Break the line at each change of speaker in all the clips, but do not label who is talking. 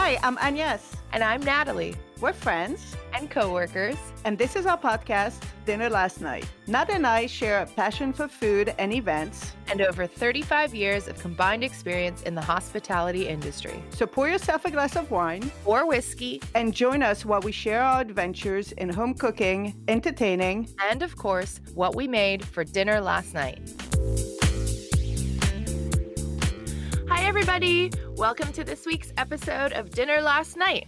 Hi, I'm Agnes.
And I'm Natalie,
We're friends,
and coworkers.
and this is our podcast, Dinner Last Night. Nat and I share a passion for food and events.
And over 35 years of combined experience in the hospitality industry.
So pour yourself a glass of wine
Or whiskey,
and join us while we share our adventures in home cooking, entertaining.
and of course, what we made for dinner last night. Hi, everybody. Welcome to this week's episode of Dinner Last Night.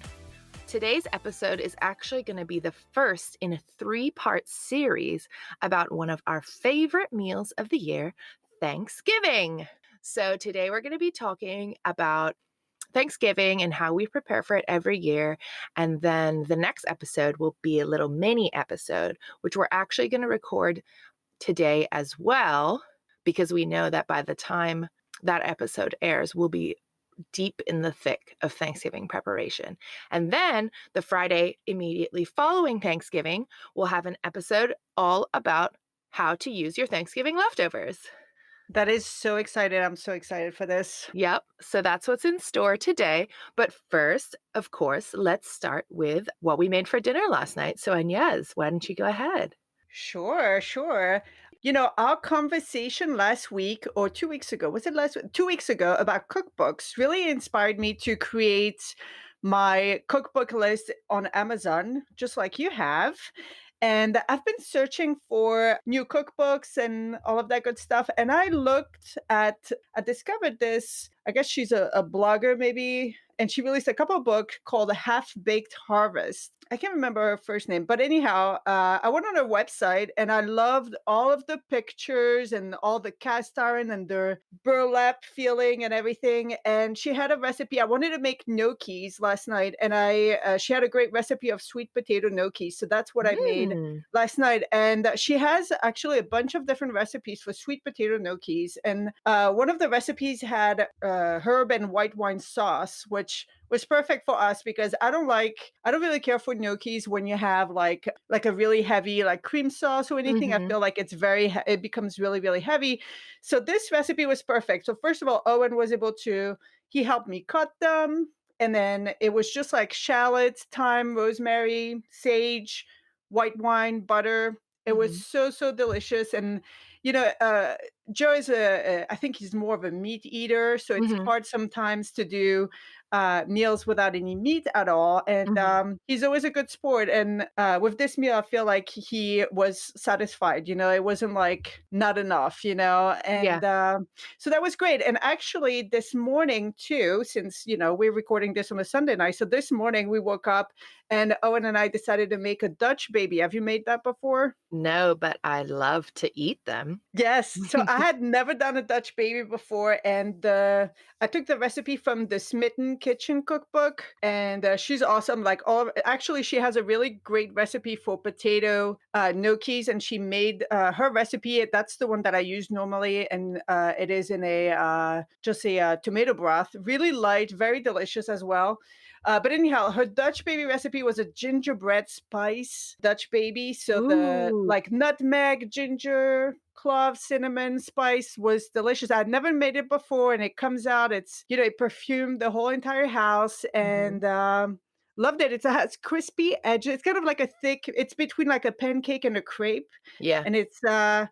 Today's episode is actually going to be the first in a 3-part series about one of our favorite meals of the year, Thanksgiving. So today we're going to be talking about Thanksgiving and how we prepare for it every year. And then the next episode will be a little mini episode, which we're actually going to record today as well, because we know that by the time that episode airs, we'll be deep in the thick of Thanksgiving preparation. And then the Friday immediately following Thanksgiving, we'll have an episode all about how to use your Thanksgiving leftovers.
That is so excited. I'm so excited for this.
Yep, so that's what's in store today. But first, of course, let's start with what we made for dinner last night. So Agnes, why don't you go ahead?
Sure. You know, our conversation last week or 2 weeks ago, was it last week? 2 weeks ago about cookbooks really inspired me to create my cookbook list on Amazon, just like you have. And I've been searching for new cookbooks and all of that good stuff. And I discovered this, I guess she's a blogger maybe, and she released a couple of books called Half Baked Harvest. I can't remember her first name, but anyhow, I went on her website and I loved all of the pictures and all the cast iron and the burlap feeling and everything. And she had a recipe. I wanted to make gnocchis last night, and she had a great recipe of sweet potato gnocchis. So that's what I made last night. And she has actually a bunch of different recipes for sweet potato gnocchis. And one of the recipes had herb and white wine sauce, which was perfect for us because I don't really care for gnocchis when you have like a really heavy like cream sauce or anything. I feel like it becomes really, really heavy. So this recipe was perfect. So first of all, Owen was able he helped me cut them. And then it was just like shallots, thyme, rosemary, sage, white wine, butter. It was so delicious. And Joe is I think he's more of a meat eater, so it's hard sometimes to do meals without any meat at all. And he's always a good sport. And with this meal, I feel like he was satisfied. It wasn't like not enough. And so that was great. And actually, this morning too, since we're recording this on a Sunday night, so this morning we woke up and Owen and I decided to make a Dutch baby. Have you made that before?
No, but I love to eat them.
Yes. So I had never done a Dutch baby before. And I took the recipe from the Smitten Kitchen cookbook. And she's awesome. Actually, she has a really great recipe for potato gnocchis. And she made her recipe. That's the one that I use normally. And it is in just a tomato broth. Really light, very delicious as well. But anyhow, her Dutch baby recipe was a gingerbread spice Dutch baby. So the like nutmeg, ginger, clove, cinnamon, spice was delicious. I'd never made it before, and it comes out. It's it perfumed the whole entire house, and loved it. It has crispy edges. It's kind of like it's between like a pancake and a crepe.
Yeah.
And it's the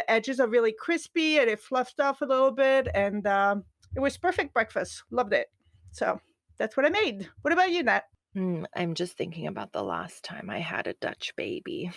edges are really crispy, and it fluffed off a little bit, and it was perfect breakfast. Loved it. So that's what I made. What about you, Nat?
I'm just thinking about the last time I had a Dutch baby.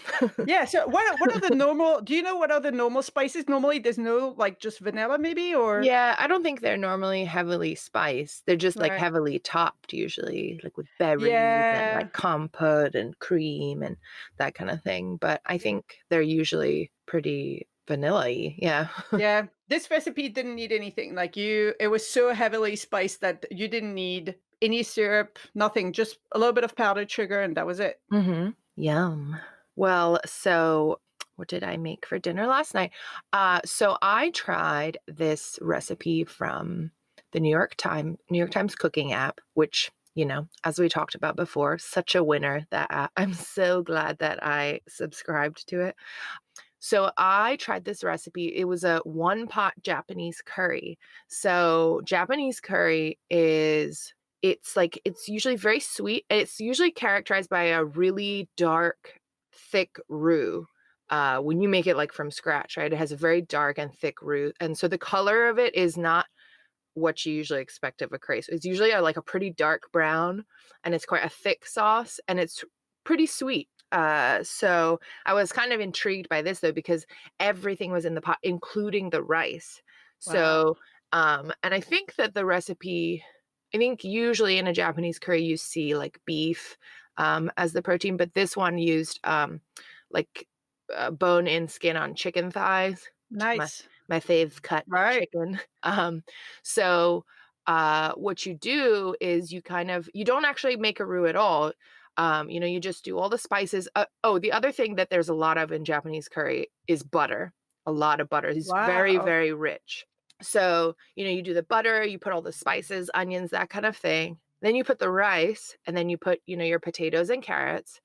Yeah. So what are the normal? Do you know what are the normal spices? Normally, there's no like just vanilla, maybe, or
Yeah, I don't think they're normally heavily spiced. They're just like
right.
heavily topped usually, like with berries and
Yeah.
like compote and cream and that kind of thing. But I think they're usually pretty vanilla-y. Yeah.
Yeah. This recipe didn't need anything. It was so heavily spiced that you didn't need any syrup, nothing, just a little bit of powdered sugar, and that was it.
Yum. Well, so what did I make for dinner last night? So I tried this recipe from the New York Times cooking app, which, as we talked about before, such a winner, that app. I'm so glad that I subscribed to it. So I tried this recipe. It was a 1-pot Japanese curry. So Japanese curry is it's usually very sweet. It's usually characterized by a really dark, thick roux, when you make it, like, from scratch, right? It has a very dark and thick roux, and so the color of it is not what you usually expect of a crase. It's usually like a pretty dark brown, and it's quite a thick sauce, and it's pretty sweet. So I was kind of intrigued by this though because everything was in the pot, including the rice.
Wow.
So, and I think that the recipe, I think usually in a Japanese curry you see like beef as the protein, but this one used like bone-in skin on chicken thighs, which is
Nice.
my fave cut
Right.
chicken. So what you do is you don't actually make a roux at all. You just do all the spices. Oh, the other thing that there's a lot of in Japanese curry is butter. A lot of butter. It's very,
Wow.
very rich. So, you do the butter, you put all the spices, onions, that kind of thing. Then you put the rice, and then you put, your potatoes and carrots,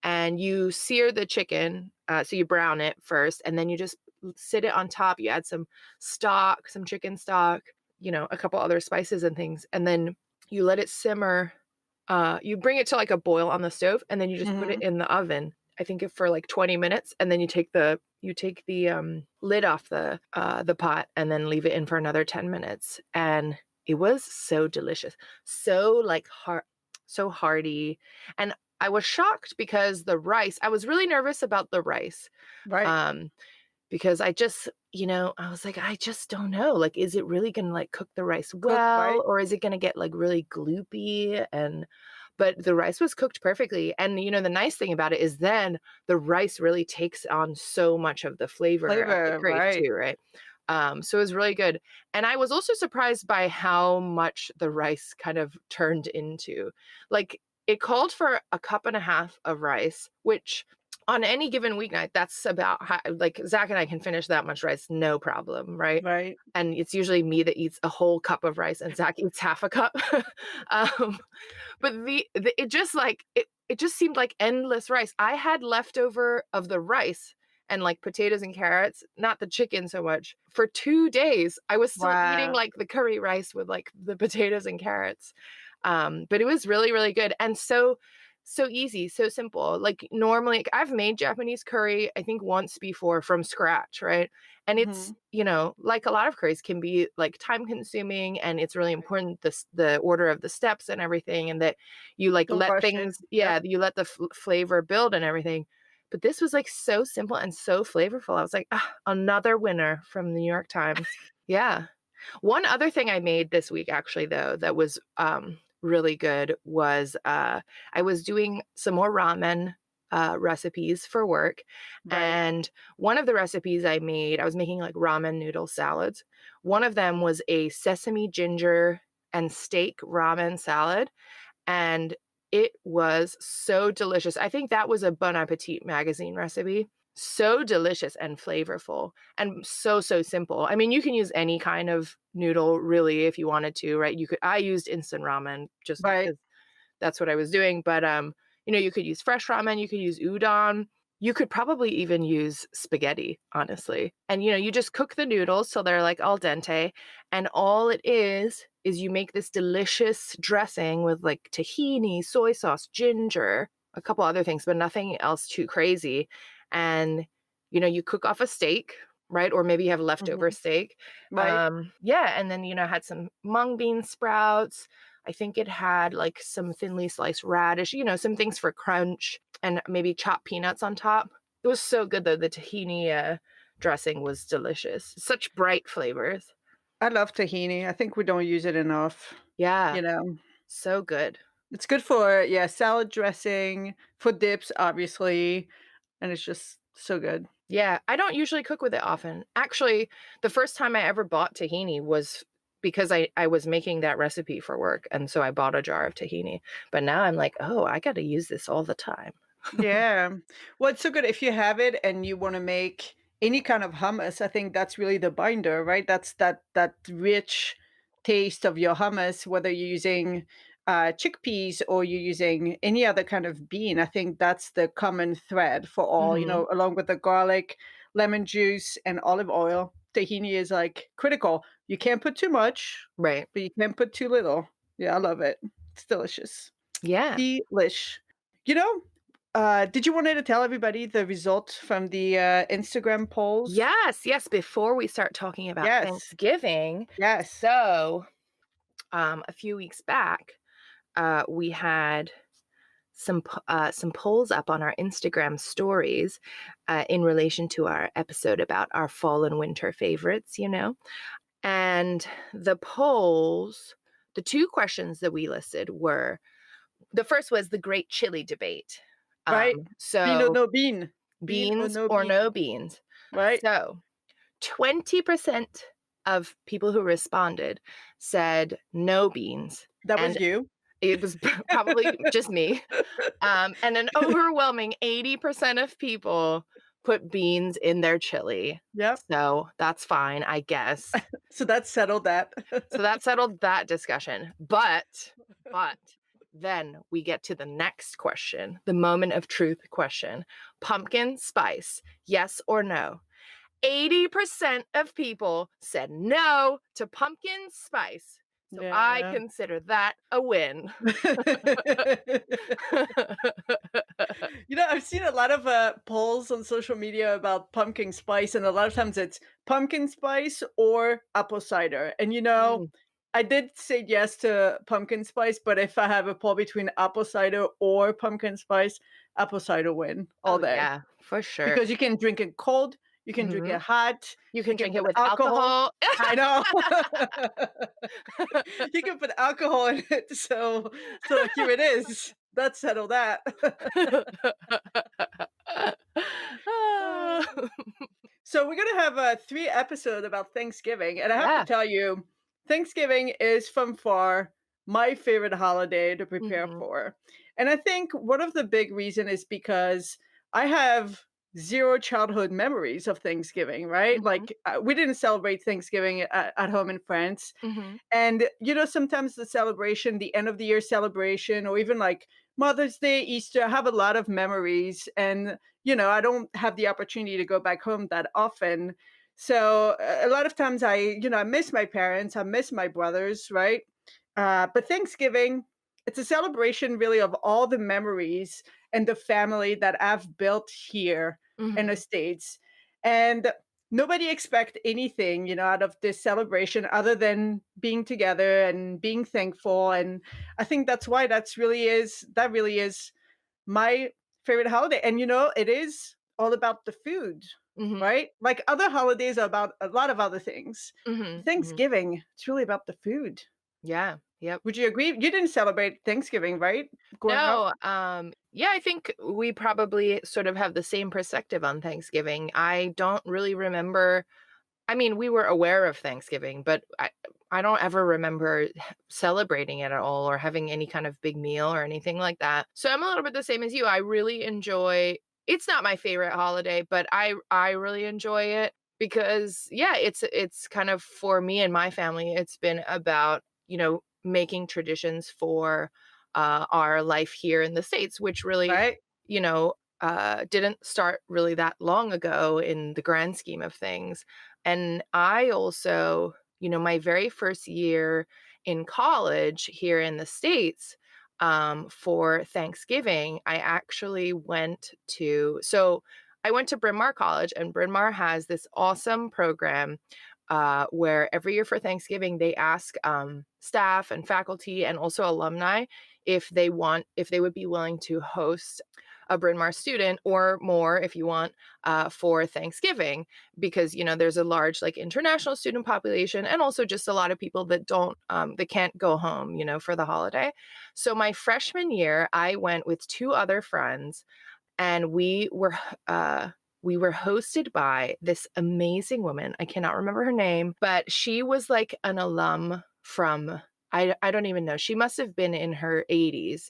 and you sear the chicken. So you brown it first, and then you just sit it on top. You add some stock, some chicken stock, a couple other spices and things, and then you let it simmer. You bring it to like a boil on the stove, and then you just put it
Mhm.
in the oven. I think for like 20 minutes, and then you take the lid off the pot, and then leave it in for another 10 minutes. And it was so delicious, so like so hearty, and I was shocked because I was really nervous about the rice,
Right.
um, because I was like, "I just don't know, like, is it really gonna, like, cook the rice
Cook,
well,
right?
or is it gonna get, like, really gloopy?" But the rice was cooked perfectly, and, the nice thing about it is then the rice really takes on so much of the flavor of the
Flavor,
curry
right.
too, right? So it was really good, and I was also surprised by how much the rice kind of turned into. Like, it called for a cup and a half of rice, which on any given weeknight, that's about how like, Zach and I can finish that much rice, no problem, right?
Right.
And it's usually me that eats a whole cup of rice and Zach eats half a cup. Um, but it just, like it just seemed like endless rice. I had leftover of the rice and, like, potatoes and carrots, not the chicken so much, for 2 days. I was still eating,
Wow.
like, the curry rice with, like, the potatoes and carrots. But it was really, really good and so easy, so simple. Like, normally I've made Japanese curry, I think, once before from scratch, right? And it's,
Mhm.
like a lot of curries can be, like, time consuming, and it's really important the order of the steps and everything, and that you, like,
Don't
let
rush it.
things
Yep.
yeah, you let the flavor build and everything. But this was, like, so simple and so flavorful. I was like, "Ah, another winner from the New York Times." Yeah. One other thing I made this week actually though that was, really good was, I was doing some more ramen, recipes for work,
Right.
and one of the recipes I was making, like, ramen noodle salads. One of them was a sesame, ginger, and steak ramen salad, and it was so delicious. I think that was a Bon Appetit magazine recipe. So delicious and flavorful and so, so simple. I mean, you can use any kind of noodle really if you wanted to, right? I used instant ramen just
Right.
because that's what I was doing, but, you could use fresh ramen, you could use udon, you could probably even use spaghetti, honestly, and, you just cook the noodles till they're, like, al dente, and all it is you make this delicious dressing with, like, tahini, soy sauce, ginger, a couple other things, but nothing else too crazy, and, you cook off a steak, right, or maybe you have leftover
Mhm.
steak,
Right.
yeah, and then, I had some mung bean sprouts, I think it had, like, some thinly sliced radish, some things for crunch and maybe chopped peanuts on top. It was so good, though. The tahini, dressing was delicious. Such bright flavors.
I love tahini. I think we don't use it enough,
Yeah,
you know?
so good.
It's good for, yeah, salad dressing, for dips, obviously, and it's just so good.
Yeah, I don't usually cook with it often. Actually, the first time I ever bought tahini was because I was making that recipe for work, and so I bought a jar of tahini. But now I'm like, "Oh, I gotta use this all the time."
Yeah. Well, it's so good if you have it and you wanna make any kind of hummus, I think that's really the binder, right? That's that rich taste of your hummus, whether you're using, chickpeas or you're using any other kind of bean. I think that's the common thread for all,
Mhm.
along with the garlic, lemon juice, and olive oil. Tahini is, like, critical. You can't put too much,
Right.
but you can't put too little. Yeah, I love it. It's delicious.
Yeah.
Delish. You know, did you want to tell everybody the result from the Instagram polls?
Yes, yes, before we start talking about
Yes.
Thanksgiving.
Yes.
So, a few weeks back, we had some polls up on our Instagram stories, in relation to our episode about our fall and winter favorites, And the 2 questions that we listed were, the first was the great chili debate.
Right? Bean or
So
no bean? Bean or
beans
no
or
bean?
no beans.
Right?
So 20% of people who responded said no beans,
That was
and
you.
it was probably just me. And an overwhelming 80% of people put beans in their chili.
Yep.
So that's fine, I guess.
So that settled that.
So that settled that discussion. But then we get to the next question, the moment of truth question. Pumpkin spice, yes or no? 80% of people said no to pumpkin spice. So I
Yeah.
consider that a win.
I've seen a lot of polls on social media about pumpkin spice, and a lot of times it's pumpkin spice or apple cider. And
Mm.
I did say yes to pumpkin spice, but if I have a poll between apple cider or pumpkin spice, apple cider win all
Oh,
day
yeah, for sure.
because you can drink it cold, you can drink
Mhm.
it hot,
You
you
can
can
drink it
put
with
alcohol.
alcohol.
I know. You can put alcohol in it, so here it is. Let's settle that.
Ah.
Uh, so we're gonna have a 3 episode about Thanksgiving, and I have to
Yeah.
tell you, Thanksgiving is from far my favorite holiday to prepare
Mhm.
for. And I think one of the big reason is because I have zero childhood memories of Thanksgiving, right?
Mhm.
Like we didn't celebrate Thanksgiving at home in France.
Mhm.
And sometimes the celebration, the end of the year celebration, or even like Mother's Day, Easter, I have a lot of memories. And, I don't have the opportunity to go back home that often. So a lot of times I miss my parents, I miss my brothers, right? But Thanksgiving, it's a celebration really of all the memories and the family that I've built here in the
Mhm.
States. And nobody expect anything, out of this celebration other than being together and being thankful. And I think that really is my favorite holiday. And it is all about the food,
Mhm.
right? Like other holidays are about a lot of other things.
Mhm. Mhm.
Thanksgiving, it's really about the food.
Yeah. Yep.
Would you agree? You didn't celebrate Thanksgiving, right? Growing up?
No, yeah, I think we probably sort of have the same perspective on Thanksgiving. I don't really remember. I mean, we were aware of Thanksgiving, but I don't ever remember celebrating it at all or having any kind of big meal or anything like that. So I'm a little bit the same as you. I really enjoy. It's not my favorite holiday, but I really enjoy it because yeah, it's kind of for me and my family. It's been about making traditions for our life here in the States, which really
Right?
you know didn't start really that long ago in the grand scheme of things. And I also, my very first year in college here in the States, for Thanksgiving, I went to Bryn Mawr College, and Bryn Mawr has this awesome program where every year for Thanksgiving, they ask staff and faculty and also alumni if they would be willing to host a Bryn Mawr student or more if you want for Thanksgiving, because there's a large like international student population and also just a lot of people that can't go home for the holiday. So my freshman year, I went with 2 other friends, and we were hosted by this amazing woman. I cannot remember her name, but she was like an alum from, I don't even know. She must have been in her 80s.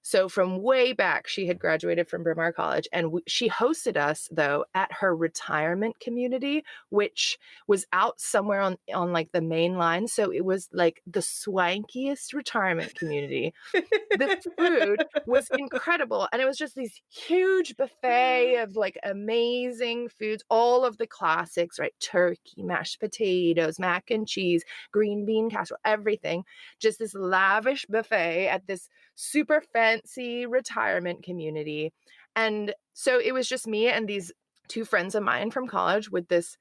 So from way back, she had graduated from Bryn Mawr College, and she hosted us though at her retirement community, which was out somewhere on like the main line. So it was like the swankiest retirement community. The food was incredible, and it was just this huge buffet of, like, amazing foods, all of the classics, right? Turkey, mashed potatoes, mac and cheese, green bean casserole, everything. Just this lavish buffet at this super fancy retirement community, and so it was just me and these 2 friends of mine from college with this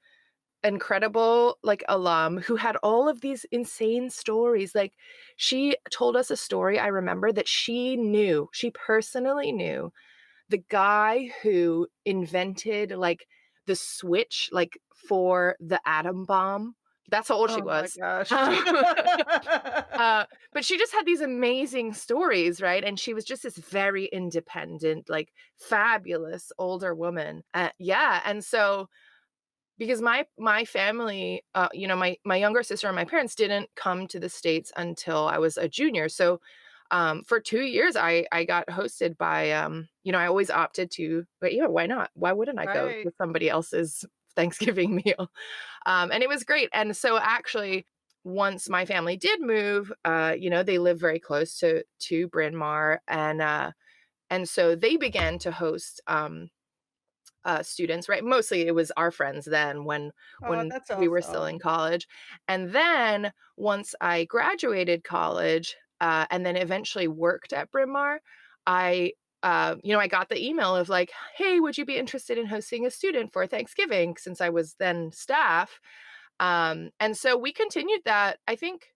incredible, like, alum who had all of these insane stories. Like, she told us a story, I remember, that she personally knew the guy who invented, like, the switch, like, for the atom bomb. That's how old she
Oh my
was.
gosh.
Um, but she just had these amazing stories, right? And she was just this very independent, like, fabulous older woman. Yeah, and so because my family, my younger sister and my parents didn't come to the States until I was a junior. So, for 2 years, I got hosted by, I always opted to but, yeah, why not? Why wouldn't I go
Right.
to somebody else's Thanksgiving meal? And it was great. And so, actually, once my family did move, they live very close to Bryn Mawr, and so they began to host, students, right? Mostly it was our friends then
Oh,
when
that's
we were still in
awesome.
college. And then once I graduated college, and then eventually worked at Bryn Mawr, I I got the email of like, "Hey, would you be interested in hosting a student for Thanksgiving?" Since I was then staff. And so we continued that. I think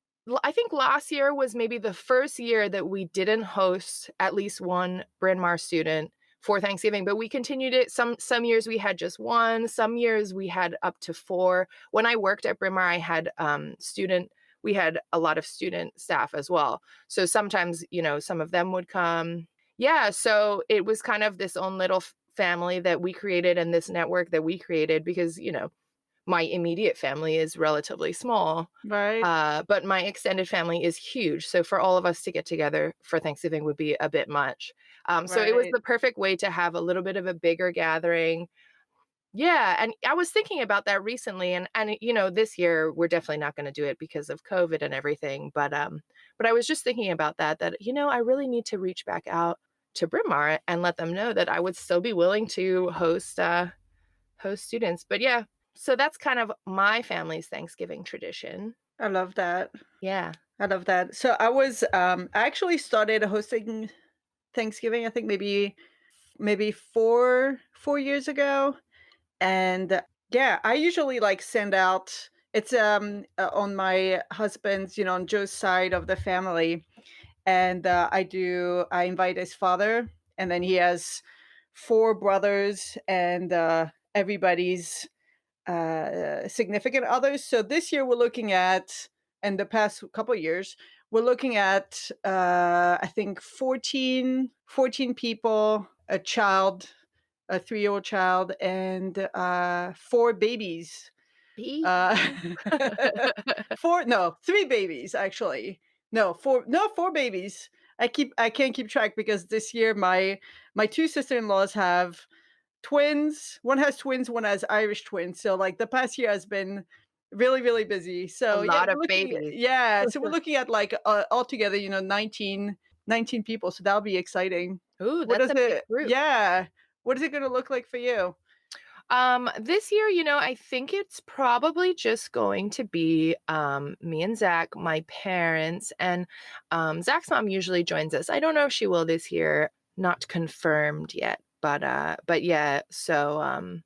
last year was maybe the first year that we didn't host at least one Bryn Mawr student for Thanksgiving, but we continued it. Some years we had just one, some years we had up to four. When I worked at Bryn Mawr, I had student we had a lot of student staff as well. So sometimes, some of them would come. Yeah, so it was kind of this own little family that we created and this network that we created because, my immediate family is relatively small,
Right.
but my extended family is huge. So for all of us to get together for Thanksgiving would be a bit much. So it was
Right.
the perfect way to have a little bit of a bigger gathering. Yeah, and I was thinking about that recently, and this year we're definitely not going to do it because of COVID and everything. But I was just thinking about that I really need to reach back out to Bryn Mawr and let them know that I would still be willing to host students. But yeah, so that's kind of my family's Thanksgiving tradition.
I love that.
Yeah.
I love that. So I actually started hosting Thanksgiving, I think maybe 4 years ago. And yeah, I usually like send out it's on my husband's, on Joe's side of the family. And I invite his father, and then he has four brothers and everybody's significant others. So this year we're looking at, and the past couple of years, we're looking at I think 14 people, a child, a 3-year-old child, and four babies. Uh,
Baby.
four, no, three babies actually. No, four babies. I can't keep track because this year my two sister-in-laws have twins. One has twins, one has Irish twins. So like the past year has been really, really busy.
A
So yeah,
lot of babies.
we're looking at like altogether, 19 people. So that'll be exciting.
Ooh,
What
that's
does
a big
it
group.
Yeah. What is it gonna look like for you?
This year, I think it's probably just going to be me and Zach, my parents, and Zach's mom usually joins us. I don't know if she will this year, not confirmed yet, but yeah. So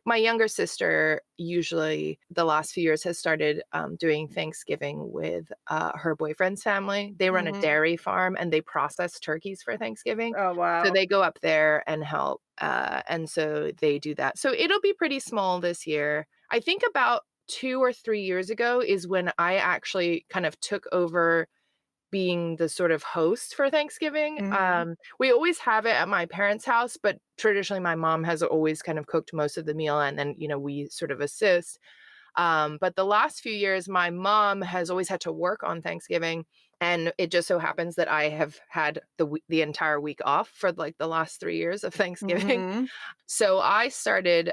my younger sister usually the last few years has started doing Thanksgiving with her boyfriend's family. They run a
Mhm.
dairy farm and they process turkeys for Thanksgiving.
Oh,
So
wow.
they go up there and help, and so they do that. So it'll be pretty small this year. I think about 2 or 3 years ago is when I actually kind of took over being the sort of host for Thanksgiving.
Mhm.
We always have it at my parents' house, but traditionally my mom has always kind of cooked most of the meal and then, we sort of assist. But the last few years, my mom has always had to work on Thanksgiving, and it just so happens that I have had the entire week off for like the last 3 years of Thanksgiving.
Mhm.
So I started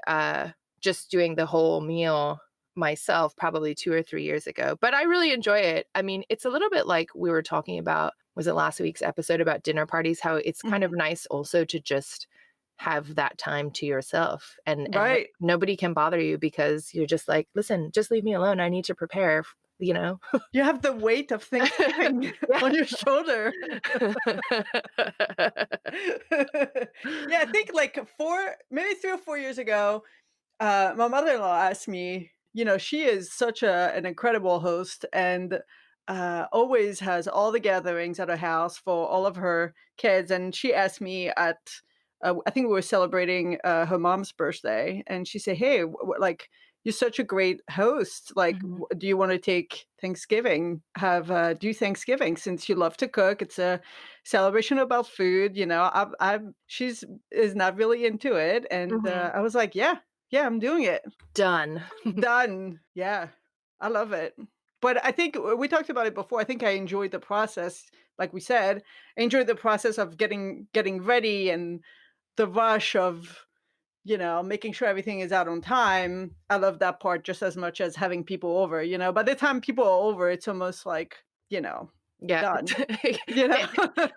just doing the whole meal myself probably 2 or 3 years ago. But I really enjoy it. I mean, it's a little bit like we were talking about, was it last week's episode about dinner parties? How it's kind of
Mhm.
nice also to just have that time to yourself, and
Right.
nobody can bother you because you're just like, listen, just leave me alone. I need to prepare, you know?
You have the weight of Thanksgiving on your shoulder. Yeah, I think like 4 maybe 3 or 4 years ago, my mother-in-law asked me, she is such an incredible host and, always has all the gatherings at her house for all of her kids, and she asked me I think we were celebrating, her mom's birthday, and she said, "Hey, like, you're such a great host, like,
Mhm.
do you wanna take Thanksgiving do Thanksgiving since you love to cook, it's a celebration about food," she's is not really into it, and,
Mhm.
I was like, "Yeah, yeah, I'm doing it.
Done.
Done." Yeah, I love it. But I think we talked about it before, I think I enjoyed the process, like we said. I enjoyed the process of getting ready and the rush of, making sure everything is out on time. I love that part just as much as having people over, By the time people are over, it's almost like,
Yeah.
done, you know?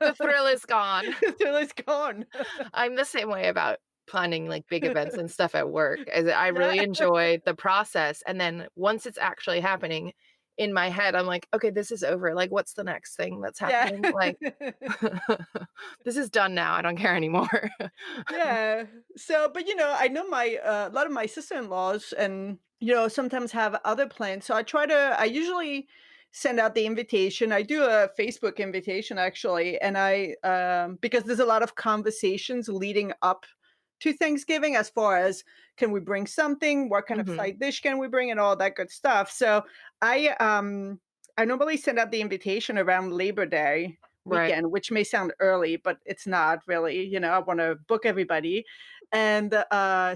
The thrill is gone.
Till it's gone.
I'm the same way about planning, like, big events and stuff at work, as I
Yeah.
really enjoy the process, and then once it's actually happening, in my head, I'm like, "Okay, this is over, like, what's the next thing that's
Yeah.
happening?" Like, "This is done now, I don't care anymore."
Yeah. So, but I know a lot of my sister-in-laws and sometimes have other plans. So I usually send out the invitation. I do a Facebook invitation actually, and I because there's a lot of conversations leading up to Thanksgiving as far as can we bring something, what kind of
Mhm.
side dish can we bring and all that good stuff. So I normally send out the invitation around Labor Day
Right.
weekend, which may sound early, but it's not really. I want to book everybody. And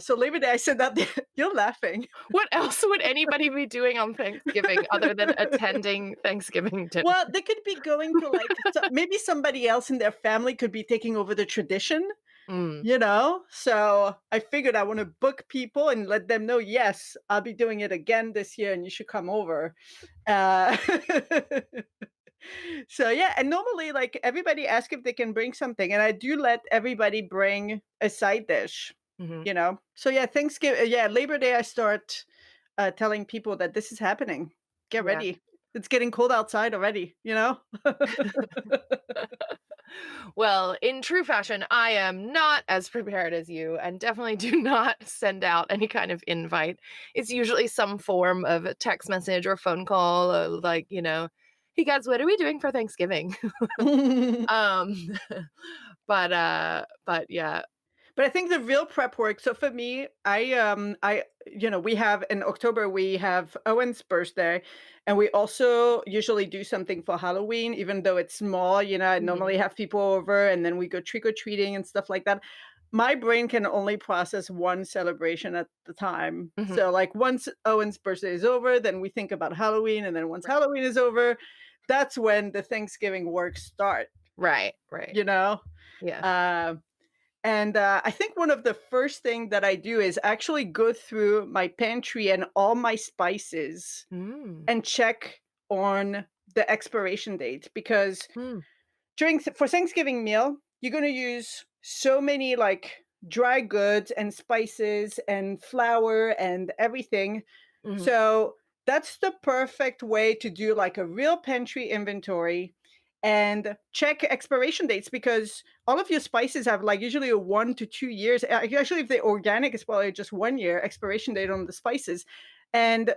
so Labor Day, I sent out the, you're laughing.
What else would anybody be doing on Thanksgiving other than attending Thanksgiving dinner?
Well, they could be going to like, maybe somebody else in their family could be taking over the tradition,
Mm.
So I figured I want to book people and let them know, yes, I'll be doing it again this year and you should come over. Uh, So yeah, and normally like everybody asks if they can bring something, and I do let everybody bring a side dish.
Mhm.
So yeah, Thanksgiving, yeah, Labor Day, I start telling people that this is happening. Get
Yeah.
ready. It's getting cold outside already.
Well, in true fashion, I am not as prepared as you and definitely do not send out any kind of invite. It's usually some form of a text message or phone call, like, "Hey guys, what are we doing for Thanksgiving?" Um, but yeah.
But I think the real prep work, so for me, we have in October we have Owen's birthday, and we also usually do something for Halloween, even though it's small. I
Mhm,
normally have people over and then we go trick or treating and stuff like that. My brain can only process one celebration at the time.
mhm.
So like once Owen's birthday is over, then we think about Halloween, and then once
Right.
Halloween is over, that's when the Thanksgiving work start,
Right, right.
you know?
Yeah.
Uh, and, I think one of the first thing that I do is actually go through my pantry and all my spices
Mm,
and check on the expiration date because
mm,
for Thanksgiving meal, you're gonna use so many, like, dry goods and spices and flour and everything.
mhm.
So, that's the perfect way to do, like, a real pantry inventory and check expiration dates because all of your spices have, like, usually a 1 to 2 years actually, if they're organic, it's probably just 1 year expiration date on the spices, and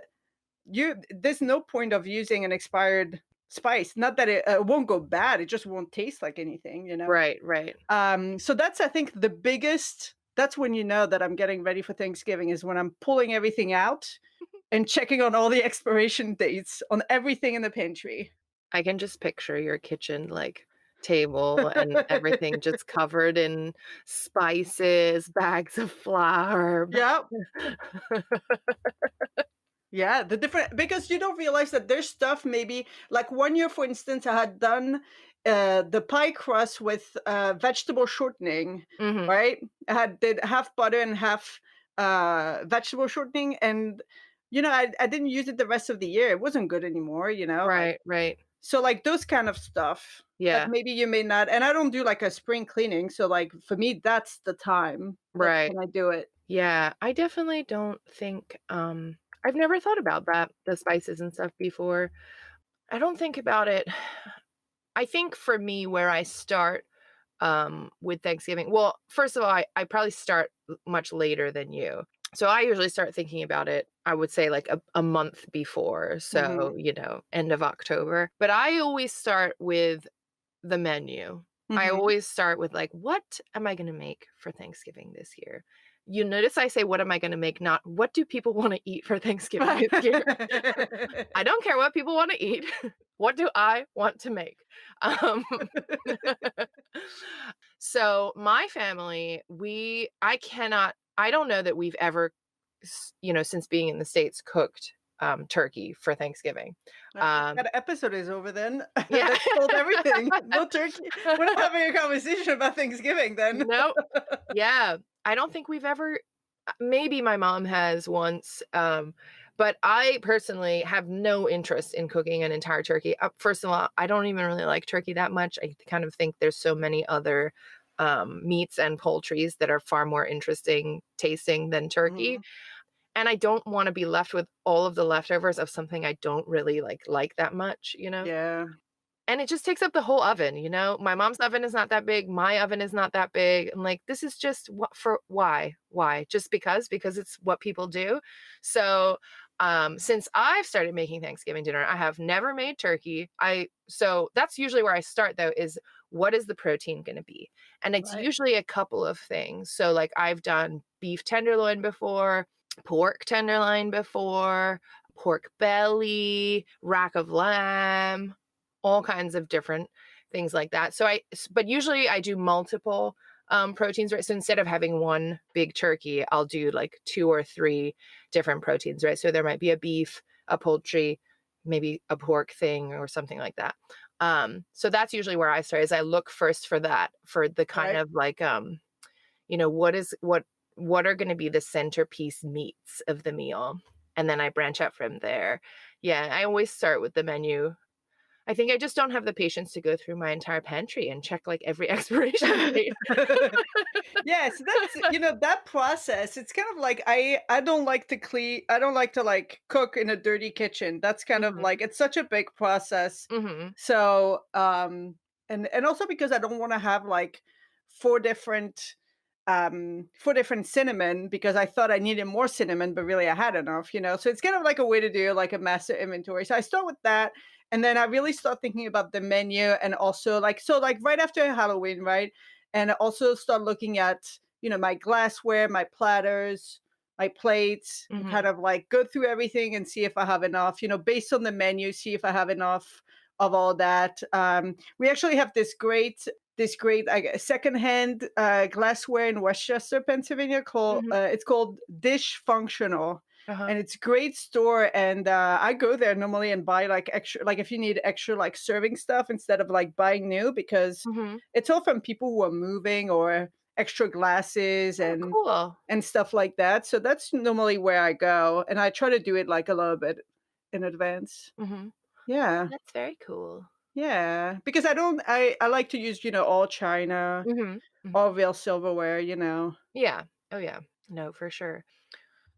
there's no point of using an expired spice. Not that it won't go bad, it just won't taste like anything.
Right, right.
So that's I think the biggest that's when you know that I'm getting ready for Thanksgiving is when I'm pulling everything out and checking on all the expiration dates on everything in the pantry.
I can just picture your kitchen, like, table and everything just covered in spices, bags of flour.
Yep, Yeah, the different because you don't realize that there's stuff maybe like one year, for instance, I had done the pie crust with vegetable shortening,
Mhm.
right? I had did half butter and half vegetable shortening, and I didn't use it the rest of the year. It wasn't good anymore, like
Right, right.
so like those kind of stuff that
Yeah,
maybe you may not. And I don't do like a spring cleaning, so like for me, that's the time. That's
right.
when I do it.
Yeah, I definitely don't think, I've never thought about that, the spices and stuff before. I don't think about it. I think for me where I start, with Thanksgiving, well, first of all, I probably start much later than you. So I usually start thinking about it, I would say like a month before. So,
Hmm.
end of October. But I always start with the menu. I
Hmm.
always start with like, what am I going to make for Thanksgiving this year? You notice I say, what am I going to make? Not what do people want to eat for Thanksgiving this year? I don't care what people want to eat. What do I want to make? Um, so my family, I don't know that we've ever, since being in the States, cooked turkey for Thanksgiving. Um,
That episode is over then.
yeah.
That told everything. No turkey. We're not having a conversation about Thanksgiving then.
No. Yeah. I don't think we've ever, maybe my mom has once, but I personally have no interest in cooking an entire turkey. First of all, I don't even really like turkey that much. I kind of think there's so many other meats and poultries that are far more interesting tasting than turkey.
Mhm.
And I don't want to be left with all of the leftovers of something I don't really like that much.
Yeah,
And it just takes up the whole oven. My mom's oven is not that big, my oven is not that big. I'm like, "This is just what for why? Why? Just because? Because it's what people do?" So, since I've started making Thanksgiving dinner, I have never made turkey. So that's usually where I start though, is what is the protein gonna be? And it's
right.
usually a couple of things. So, like, I've done beef tenderloin before, pork tenderloin before, pork belly, rack of lamb, all kinds of different things like that. But usually I do multiple proteins, right? So instead of having one big turkey, I'll do like two or three different proteins, right? So there might be a beef, a poultry, maybe a pork thing or something like that. So that's usually where I start is I look first for that, for the kind
Right.
of like, what are going to be the centerpiece meats of the meal. And then I branch out from there. Yeah, I always start with the menu. I think I just don't have the patience to go through my entire pantry and check, like, every expiration date.
Yes, that process, it's kind of like I don't like to clean I don't like to, like, cook in a dirty kitchen. That's kind of
Mhm,
like it's such a big process.
mhm,
So, and also because I don't wanna have, like, 4 different, 4 different cinnamon because I thought I needed more cinnamon, but really I had enough? So it's kind of like a way to do, like, a master inventory. So I start with that, and then I really start thinking about the menu and also, like so, like, right after Halloween, right? And I also start looking at my glassware, my platters, my plates, and kind
mhm,
of like go through everything and see if I have enough, based on the menu, see if I have enough of all that. We actually have this great secondhand glassware in Westchester, Pennsylvania, called
mhm,
it's called Dish Functional,
uh-huh,
and it's a great store. And I go there normally and buy like extra, like if you need extra like serving stuff instead of like buying new, because
mhm.
it's all from people who are moving or extra glasses
Oh, cool.
and stuff like that. So that's normally where I go, and I try to do it like a little bit in advance.
Mhm.
Yeah.
That's very cool.
Yeah, because I like to use all china,
Mhm, mhm.
all real silverware.
Yeah. Oh, yeah. No, for sure.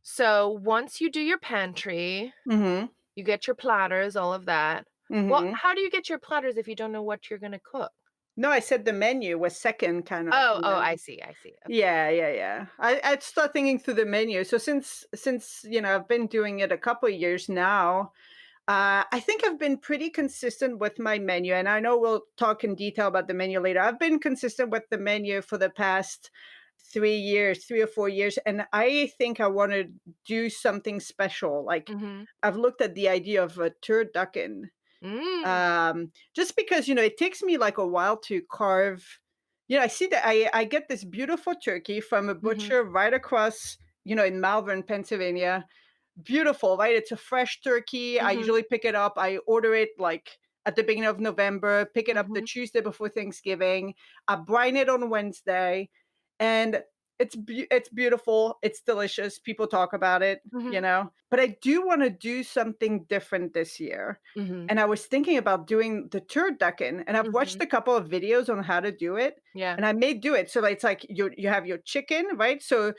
So, once you do your pantry,
Mhm.
you get your platters, all of that. Well,
Mhm.
how do you get your platters if you don't know what you're gonna cook?
No, I said the menu was second kind of,
Oh,
you
oh,
know.
I see. Okay.
Yeah, yeah, yeah. I'd start thinking through the menu. So since I've been doing it a couple of years now, I think I've been pretty consistent with my menu, and I know we'll talk in detail about the menu later. I've been consistent with the menu for the past 3 years, 3 or 4 years, and I think I want to do something special. Like
Mhm.
I've looked at the idea of a turducken,
Mm.
just because it takes me like a while to carve. I see that I get this beautiful turkey from a
Mhm.
butcher right across, in Malvern, Pennsylvania. beautiful, right? It's a fresh turkey. I
Mhm.
usually pick it up. I order it like at the beginning of November, pick it up the
Mhm.
Tuesday before Thanksgiving. I brine it on Wednesday, and it's beautiful. It's delicious. People talk about it, you
Mhm.
know. But I do want to do something different this year.
Mhm.
And I was thinking about doing the turducken, and I've watched
Mhm.
a couple of videos on how to do it,
Yeah.
and I may do it. So it's like you have your chicken, right? So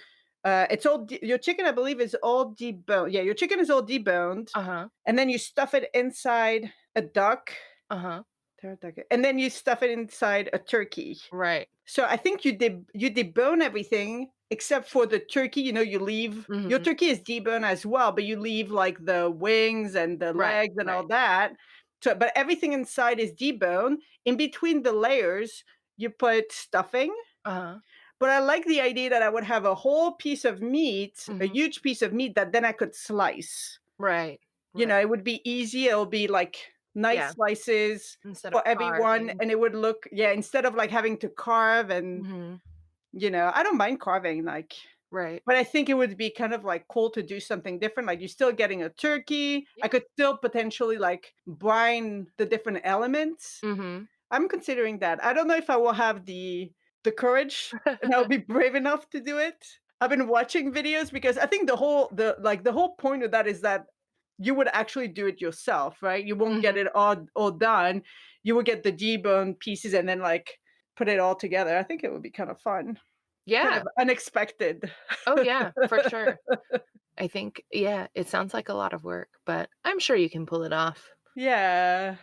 it's all your chicken, I believe, is all deboned. Yeah, your chicken is all deboned,
Uh-huh.
and then you stuff it inside a duck,
Uh-huh.
turducken, and then you stuff it inside a turkey.
Right.
So I think you debone everything except for the turkey. You know, you leave your
Mhm.
turkey is deboned as well, but you leave like the wings and the
Right.
legs and
Right.
all that. So, but everything inside is deboned. In between the layers, you put stuffing.
Uh-huh.
But I like the idea that I would have a whole piece of meat, a
Mhm.
huge piece of meat that then I could slice.
Right.
You
Right.
know, it would be easy. It'll be like nice
Yeah.
slices
Instead of
for everyone.
carving.
And it would look, yeah, instead of like having to carve and,
Mhm.
I don't mind carving, like,
Right.
but I think it would be kind of like cool to do something different. Like you're still getting a turkey. I
Yeah.
could still potentially like brine the different elements.
Mhm.
I'm considering that. I don't know if I will have the courage and I'll be brave enough to do it. I've been watching videos because I think the whole point of that is that you would actually do it yourself, right? You won't get
Mhm.
it all done. You will get the deboned pieces and then like put it all together. I think it would be kind of fun, kind
Yeah.
of unexpected.
Oh, yeah, for sure. I think yeah, it sounds like a lot of work, but I'm sure you can pull it off.
Yeah.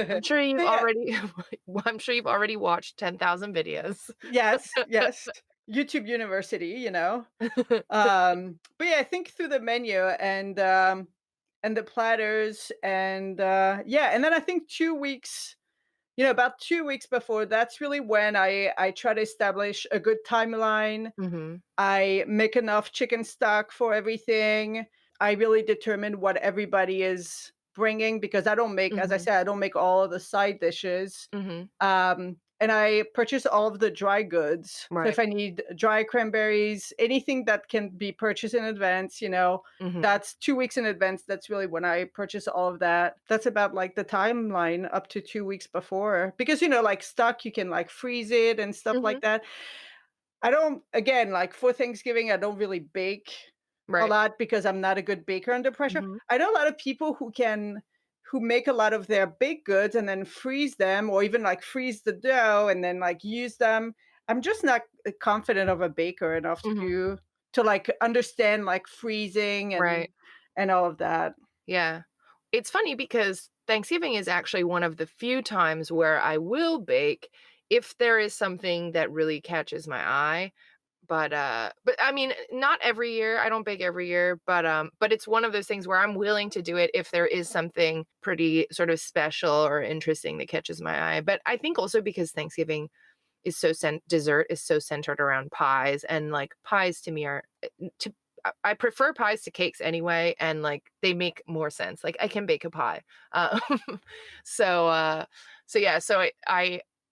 I'm sure you've
Yeah.
already I'm sure you've already watched 10,000 videos.
Yes, yes. YouTube University, but yeah, I think through the menu and the platters yeah, and then I think 2 weeks, about 2 weeks before, that's really when I try to establish a good timeline.
Mhm.
I make enough chicken stock for everything. I really determine what everybody is bringing because I don't make, as I
Mhm.
said, I don't make all of the side dishes.
Mhm.
And I purchase all of the dry goods. So
Right.
if I need dry cranberries, anything that can be purchased in advance,
Mhm.
that's 2 weeks in advance. That's really when I purchase all of that. That's about like the timeline up to 2 weeks before. Because, like stock, you can like freeze it and stuff like
Mhm.
that. I don't again, like, for Thanksgiving, I don't really bake a
Right.
lot because I'm not a good baker under pressure.
Mhm.
I know a lot of people who make a lot of their baked goods and then freeze them or even, like, freeze the dough and then, like, use them. I'm just not, confident of a baker enough
Mhm.
to, like, understand, like, freezing
Right.
and all of that.
Yeah. It's funny because Thanksgiving is actually one of the few times where I will bake if there is something that really catches my eye. But I mean, not every year. I don't bake every year, but it's one of those things where I'm willing to do it if there is something pretty sort of special or interesting that catches my eye. But I think also because Thanksgiving is dessert is so centered around pies, and like pies to me are to I prefer pies to cakes anyway, and like they make more sense. Like I can bake a pie. Um, so so yeah, so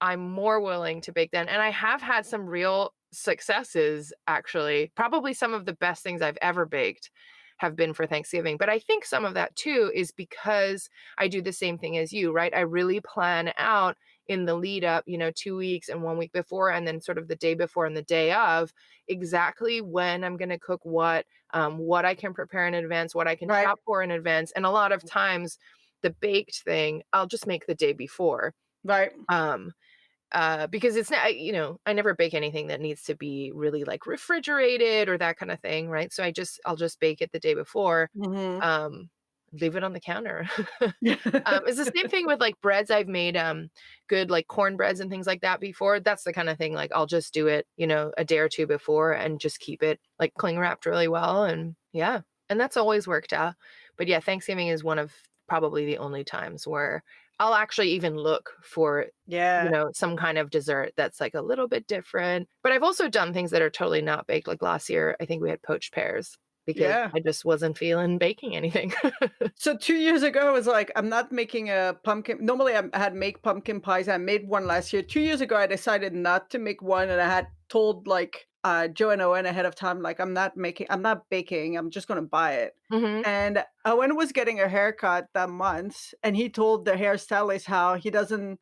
I'm more willing to bake then, and I have had some real successes actually. Probably some of the best things I've ever baked have been for Thanksgiving. But I think some of that too is because I do the same thing as you, right? I really plan out in the lead up, 2 weeks and 1 week before, and then sort of the day before and the day of, exactly when I'm going to cook what I can prepare in advance, what I can
Right,
shop for in advance. And a lot of times, the baked thing, I'll just make the day before.
right.
Um, because it's not, I never bake anything that needs to be really like refrigerated or that kind of thing, right? So I'll just bake it the day before,
Mhm.
um, leave it on the counter. It's the same thing with like breads. I've made good like cornbreads and things like that before. That's the kind of thing like I'll just do it, a day or two before and just keep it like cling wrapped really well. And yeah, and that's always worked out. But yeah, Thanksgiving is one of probably the only times where I'll actually even look for
Yeah,
some kind of dessert that's like a little bit different. But I've also done things that are totally not baked. Like last year, I think we had poached pears because
yeah.
I just wasn't feeling baking anything.
So 2 years ago, I was like, I'm not making a pumpkin. Normally, I had make pumpkin pies. I made one last year. 2 years ago, I decided not to make one, and I had told like Joe and Owen ahead of time, like, I'm not baking, I'm just gonna buy it.
Mhm.
And Owen was getting a haircut that month, and he told the hairstylist how he doesn't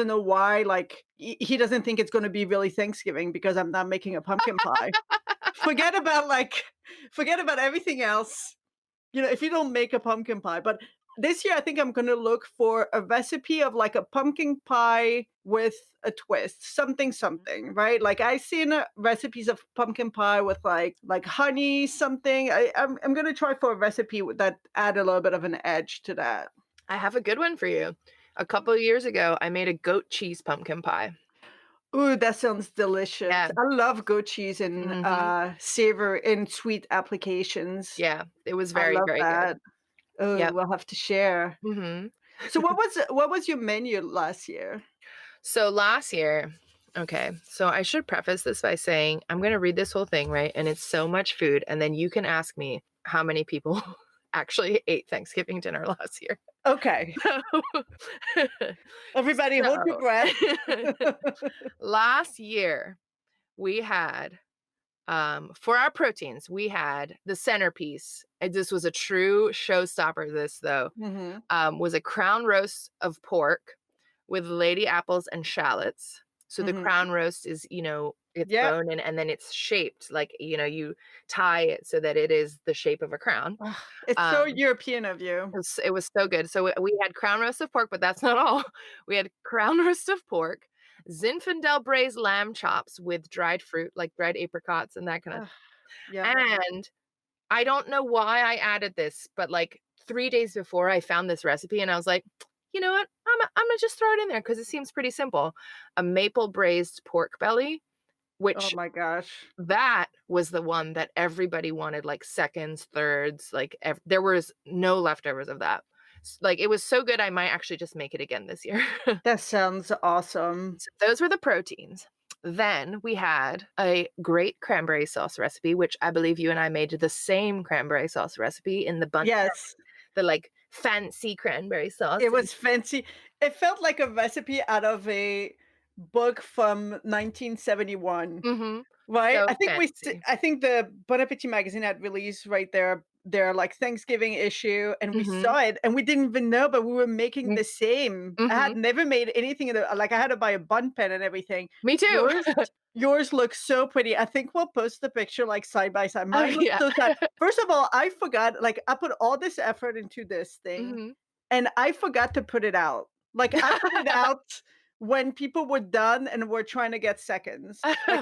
know why, like, he doesn't think it's gonna be really Thanksgiving because I'm not making a pumpkin pie. Forget about, like forget about everything else. If you don't make a pumpkin pie. But this year, I think I'm gonna look for a recipe of like a pumpkin pie with a twist, something, something, right? Like I've seen recipes of pumpkin pie with like honey, something. I'm gonna try for a recipe that add a little bit of an edge to that.
I have a good one for you. A couple of years ago, I made a goat cheese pumpkin pie.
Ooh, that sounds delicious.
Yeah.
I love goat cheese in
Mhm.
savor in sweet applications.
Yeah, it was
I
very,
love
very good.
that. Oh,
Yep.
we'll have to share.
Mhm.
So what was your menu last year?
So last year, okay, so I should preface this by saying I'm gonna read this whole thing, right? And it's so much food, and then you can ask me how many people actually ate Thanksgiving dinner last year.
Okay. Everybody hold your
So,
breath.
last year we had for our proteins, we had the centerpiece. And this was a true showstopper. This though
Mhm.
was a crown roast of pork with lady apples and shallots. So the
Mhm.
crown roast is, it's
Yep.
bone and then it's shaped like, you tie it so that it is the shape of a crown.
Ugh, it's so
Um,
European of you.
it was so good. So we had crown roast of pork, but that's not all. We had crown roast of pork, Zinfandel braised lamb chops with dried fruit, like dried apricots and that kind of.
Ugh, yummy.
And I don't know why I added this, but like 3 days before I found this recipe and I was like, "You know what? I'm gonna just throw it in there because it seems pretty simple." A maple braised pork belly,
Oh
which
my gosh.
that was the one that everybody wanted, like seconds, thirds, like there was no leftovers of that. Like it was so good, I might actually just make it again this year.
That sounds awesome.
So those were the proteins. Then we had a great cranberry sauce recipe, which I believe you and I made the same cranberry sauce recipe in the bundt
Yes,
the, like, fancy cranberry sauce
it
and
was fancy. It felt like a recipe out of a book from 1971.
mhm,
Right?
so fancy.
I think the Bon Appetit magazine had released, right, their, like, Thanksgiving issue, and we
Mhm,
saw it, and we didn't even know, but we were making
mm,
the same. I
mhm.
had never made anything in the like, I had to buy a bun pen and everything.
Me too.
Yours yours looks so pretty. I think we'll post the picture, like, side by side.
Oh,
Mine looks
yeah.
so sad. First of all, I forgot, like, I put all this effort into this thing,
Mhm.
and I forgot to put it out. Like, I put it out when people were done and were trying to get seconds. Like,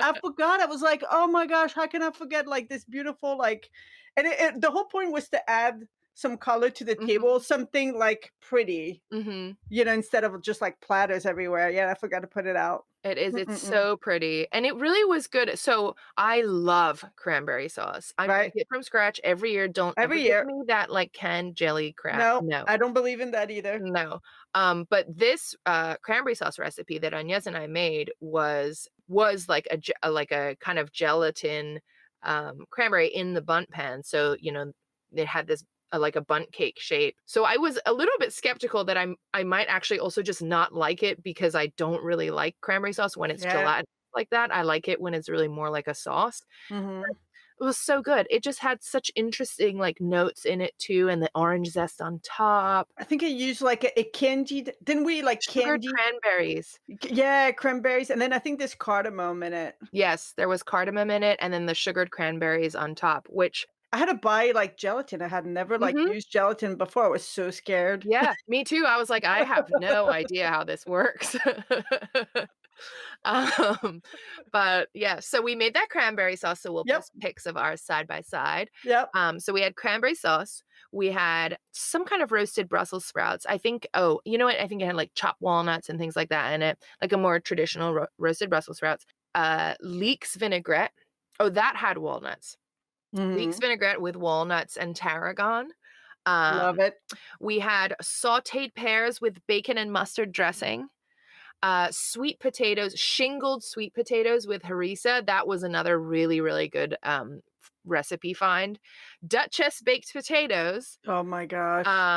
I forgot. I was like, "Oh my gosh, how can I forget, like, this beautiful, like" and the whole point was to add some color to the
Mhm,
table, something, like, pretty,
mhm.
instead of just, like, platters everywhere. Yeah, I forgot to put it out.
It is, it's
Mm-mm-mm.
so pretty, and it really was good. So, I love cranberry sauce. I
Right?
make it from scratch every year. Don't ever
Every
give
year.
me that, like, canned jelly crap.
No,
No.
I don't believe in that either.
No. But this, cranberry sauce recipe that Agnes and I made was like a kind of gelatin, cranberry in the bundt pan. So, it had this, like a bundt cake shape. So I was a little bit skeptical that I might actually also just not like it because I don't really like cranberry sauce when it's
Yeah.
gelatin like that. I like it when it's really more like a sauce.
Mhm.
It was so good. It just had such interesting, like, notes in it too, and the orange zest on top.
I think I used, like, a candied didn't we, like,
Sugared
candy
cranberries.
yeah, cranberries, and then I think there's cardamom in it.
Yes, there was cardamom in it, and then the sugared cranberries on top, which
I had to buy, like, gelatin. I had never, like,
mhm,
used gelatin before. I was so scared.
yeah, me too. I was like, "I have no idea how this works." Um, but yeah, so we made that cranberry sauce, so we'll
Yep,
post pics of ours side by side.
yep.
So we had cranberry sauce, we had some kind of roasted Brussels sprouts. I think oh, you know what? I think it had, like, chopped walnuts and things like that in it, like a more traditional roasted Brussels sprouts. Leeks vinaigrette. Oh, that had walnuts. Leeks
Mhm.
vinaigrette with walnuts and tarragon. Um,
Love it.
we had sautéed pears with bacon and mustard dressing. Sweet potatoes, shingled sweet potatoes with harissa. That was another really, really good recipe find. Duchess baked potatoes.
Oh my gosh.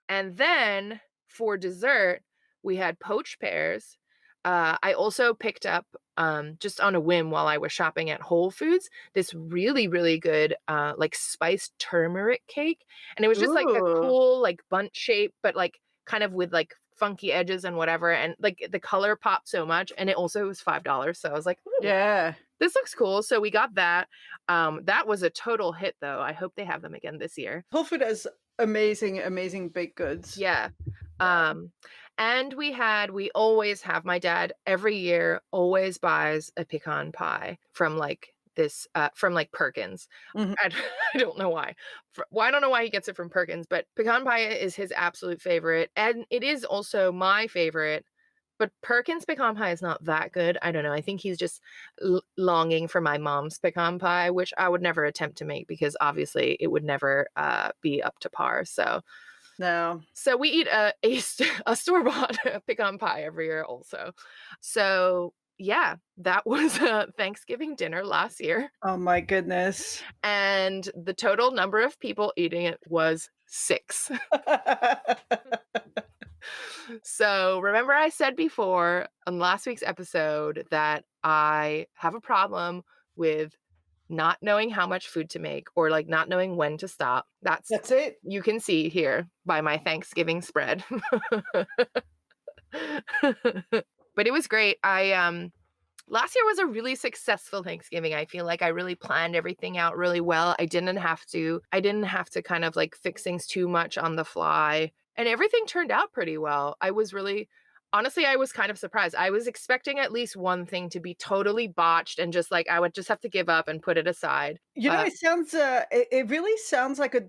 And then for dessert, we had poached pears. I also picked up just on a whim while I was shopping at Whole Foods, this really, really good, like spiced turmeric cake. And it was just like a
Ooh,
cool, like bundt shape, but like kind of with like funky edges and whatever. And like the color popped so much. And it also was $5. So I was like, ooh,
yeah.
this looks cool. So we got that. That was a total hit though. I hope they have them again this year.
Whole Food has amazing, amazing baked goods.
Yeah.
Yeah.
Um, and we always have, my dad every year always buys a pecan pie from like from like Perkins.
Mhm.
I, I don't know why. Well, I don't know why he gets it from Perkins, but pecan pie is his absolute favorite. And it is also my favorite. But Perkins pecan pie is not that good. I don't know. I think he's just longing for my mom's pecan pie, which I would never attempt to make because obviously it would never be up to par.
No.
So we eat a store-bought pecan pie every year also. So, yeah, that was a Thanksgiving dinner last year,
Oh my goodness.
and the total number of people eating it was 6. So, remember I said before on last week's episode that I have a problem with not knowing how much food to make or, like, not knowing when to stop. That's
That's it.
you can see here by my Thanksgiving spread. But it was great. Last year was a really successful Thanksgiving. I feel like I really planned everything out really well. I didn't have to kind of like fix things too much on the fly. And everything turned out pretty well. Honestly, I was kind of surprised. I was expecting at least one thing to be totally botched and just like I would just have to give up and put it aside.
You know,
But
it sounds, it really sounds like a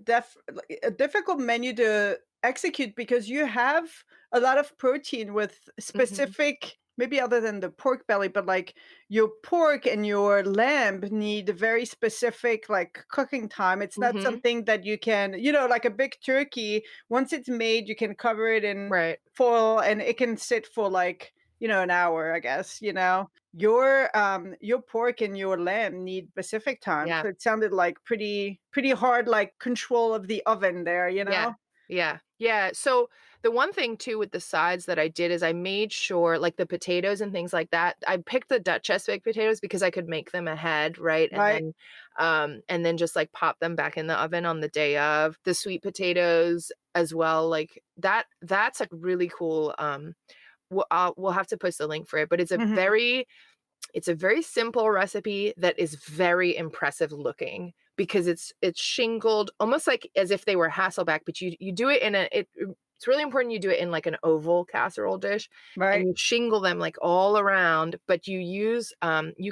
difficult menu to execute because you have a lot of protein with
mhm,
specific maybe other than the pork belly, but, like, your pork and your lamb need a very specific, like, cooking time. It's not
mhm,
something that you can like a big turkey, once it's made, you can cover it in
right.
foil and it can sit for, like, an hour, I guess, you know? Your pork and your lamb need specific time,
Yeah.
so it sounded like pretty hard, like, control of the oven there, you
Yeah.
know?
Yeah. Yeah. So the one thing too with the sides that I did is I made sure like the potatoes and things like that. I picked the Duchess baked potatoes because I could make them ahead, right?
Right?
And then just like pop them back in the oven on the day of. The sweet potatoes as well. Like that's like really cool. We'll have to post a link for it, but
Mhm.
it's a very simple recipe that is very impressive looking because it's shingled almost like as if they were Hasselback, but you do it in it's really important you do it in like an oval casserole dish and
Right.
you shingle them like all around, but you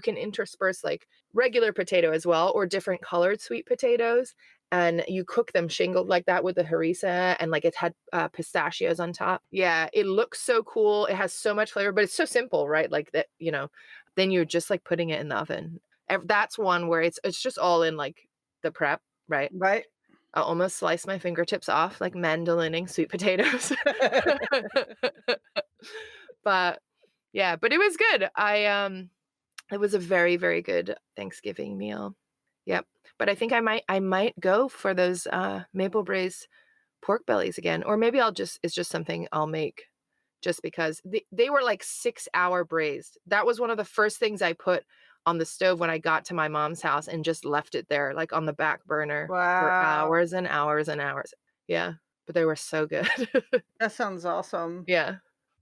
can intersperse like regular potato as well or different colored sweet potatoes and you cook them shingled like that with the harissa and like it had pistachios on top. Yeah, it looks so cool. It has so much flavor, but it's so simple, right? Like that, then you're just like putting it in the oven. That's one where it's just all in like the prep, right?
Right.
I'll almost slice my fingertips off like mandolining sweet potatoes. But yeah, but it was good. It was a very, very good Thanksgiving meal. Yep. But I think I might go for those maple braised pork bellies again. Or maybe it's just something I'll make just because they were like 6-hour braised. That was one of the first things I put on the stove when I got to my mom's house and just left it there, like on the back burner for
Wow.
hours and hours and hours. Yeah, but they were so good.
That sounds awesome.
Yeah.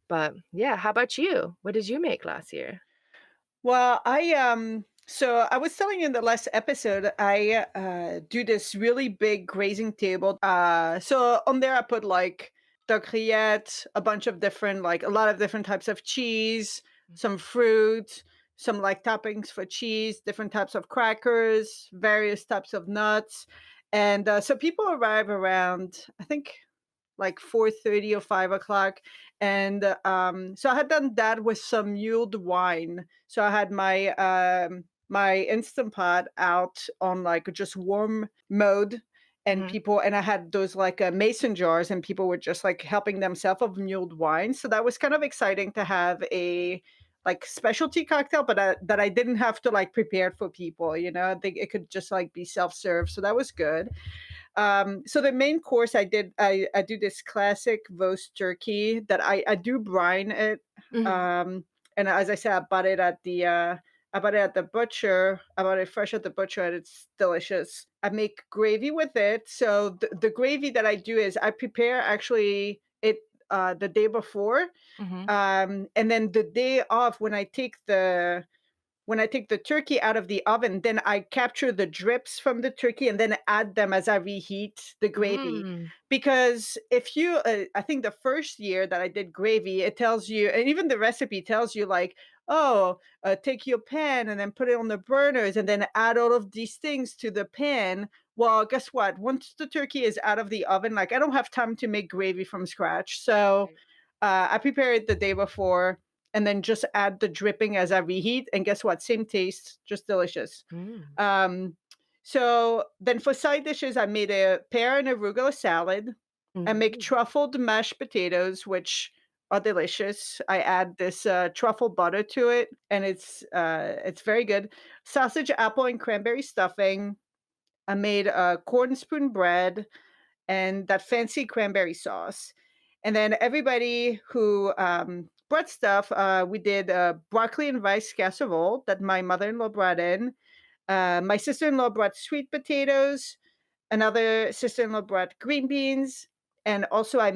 But yeah, how about you? What did you make last year?
Well, so I was telling you in the last episode, I do this really big grazing table. So on there I put like the grillette, a bunch of different, like a lot of different types of cheese, some fruit, some like toppings for cheese, different types of crackers, various types of nuts. And so people arrive around, I think like 4:30 or 5 o'clock. And so I had done that with some mulled wine. So I had my instant pot out on like just warm mode, and
Mhm.
people and I had those like mason jars, and people were just like helping themselves of mulled wine. So that was kind of exciting to have a like specialty cocktail, but that I didn't have to like prepare for people. I think it could just like be self serve. So that was good. So the main course I do this classic roast turkey that I do brine it.
Mhm.
Um, And as I said, I bought it at the butcher. I bought it fresh at the butcher, and it's delicious. I make gravy with it. So the gravy that I do is I prepare actually it the day before,
Mhm.
and then the day off when I take the turkey out of the oven, then I capture the drips from the turkey and then add them as I reheat the gravy.
Mm.
Because if you, I think the first year that I did gravy, it tells you, and even the recipe tells you, like, oh, take your pan and then put it on the burners and then add all of these things to the pan. Well, guess what? Once the turkey is out of the oven, like I don't have time to make gravy from scratch. So
Right.
I prepare it the day before and then just add the dripping as I reheat. And guess what? Same taste, just delicious.
Mm.
Um, so then for side dishes, I made a pear and arugula salad. I make
Mm.
truffled mashed potatoes, which are delicious. I add this truffle butter to it, and it's very good. Sausage, apple, and cranberry stuffing. I made corn spoon bread and that fancy cranberry sauce. And then everybody who brought stuff, we did broccoli and rice casserole that my mother-in-law brought in. My sister-in-law brought sweet potatoes. Another sister-in-law brought green beans. And also I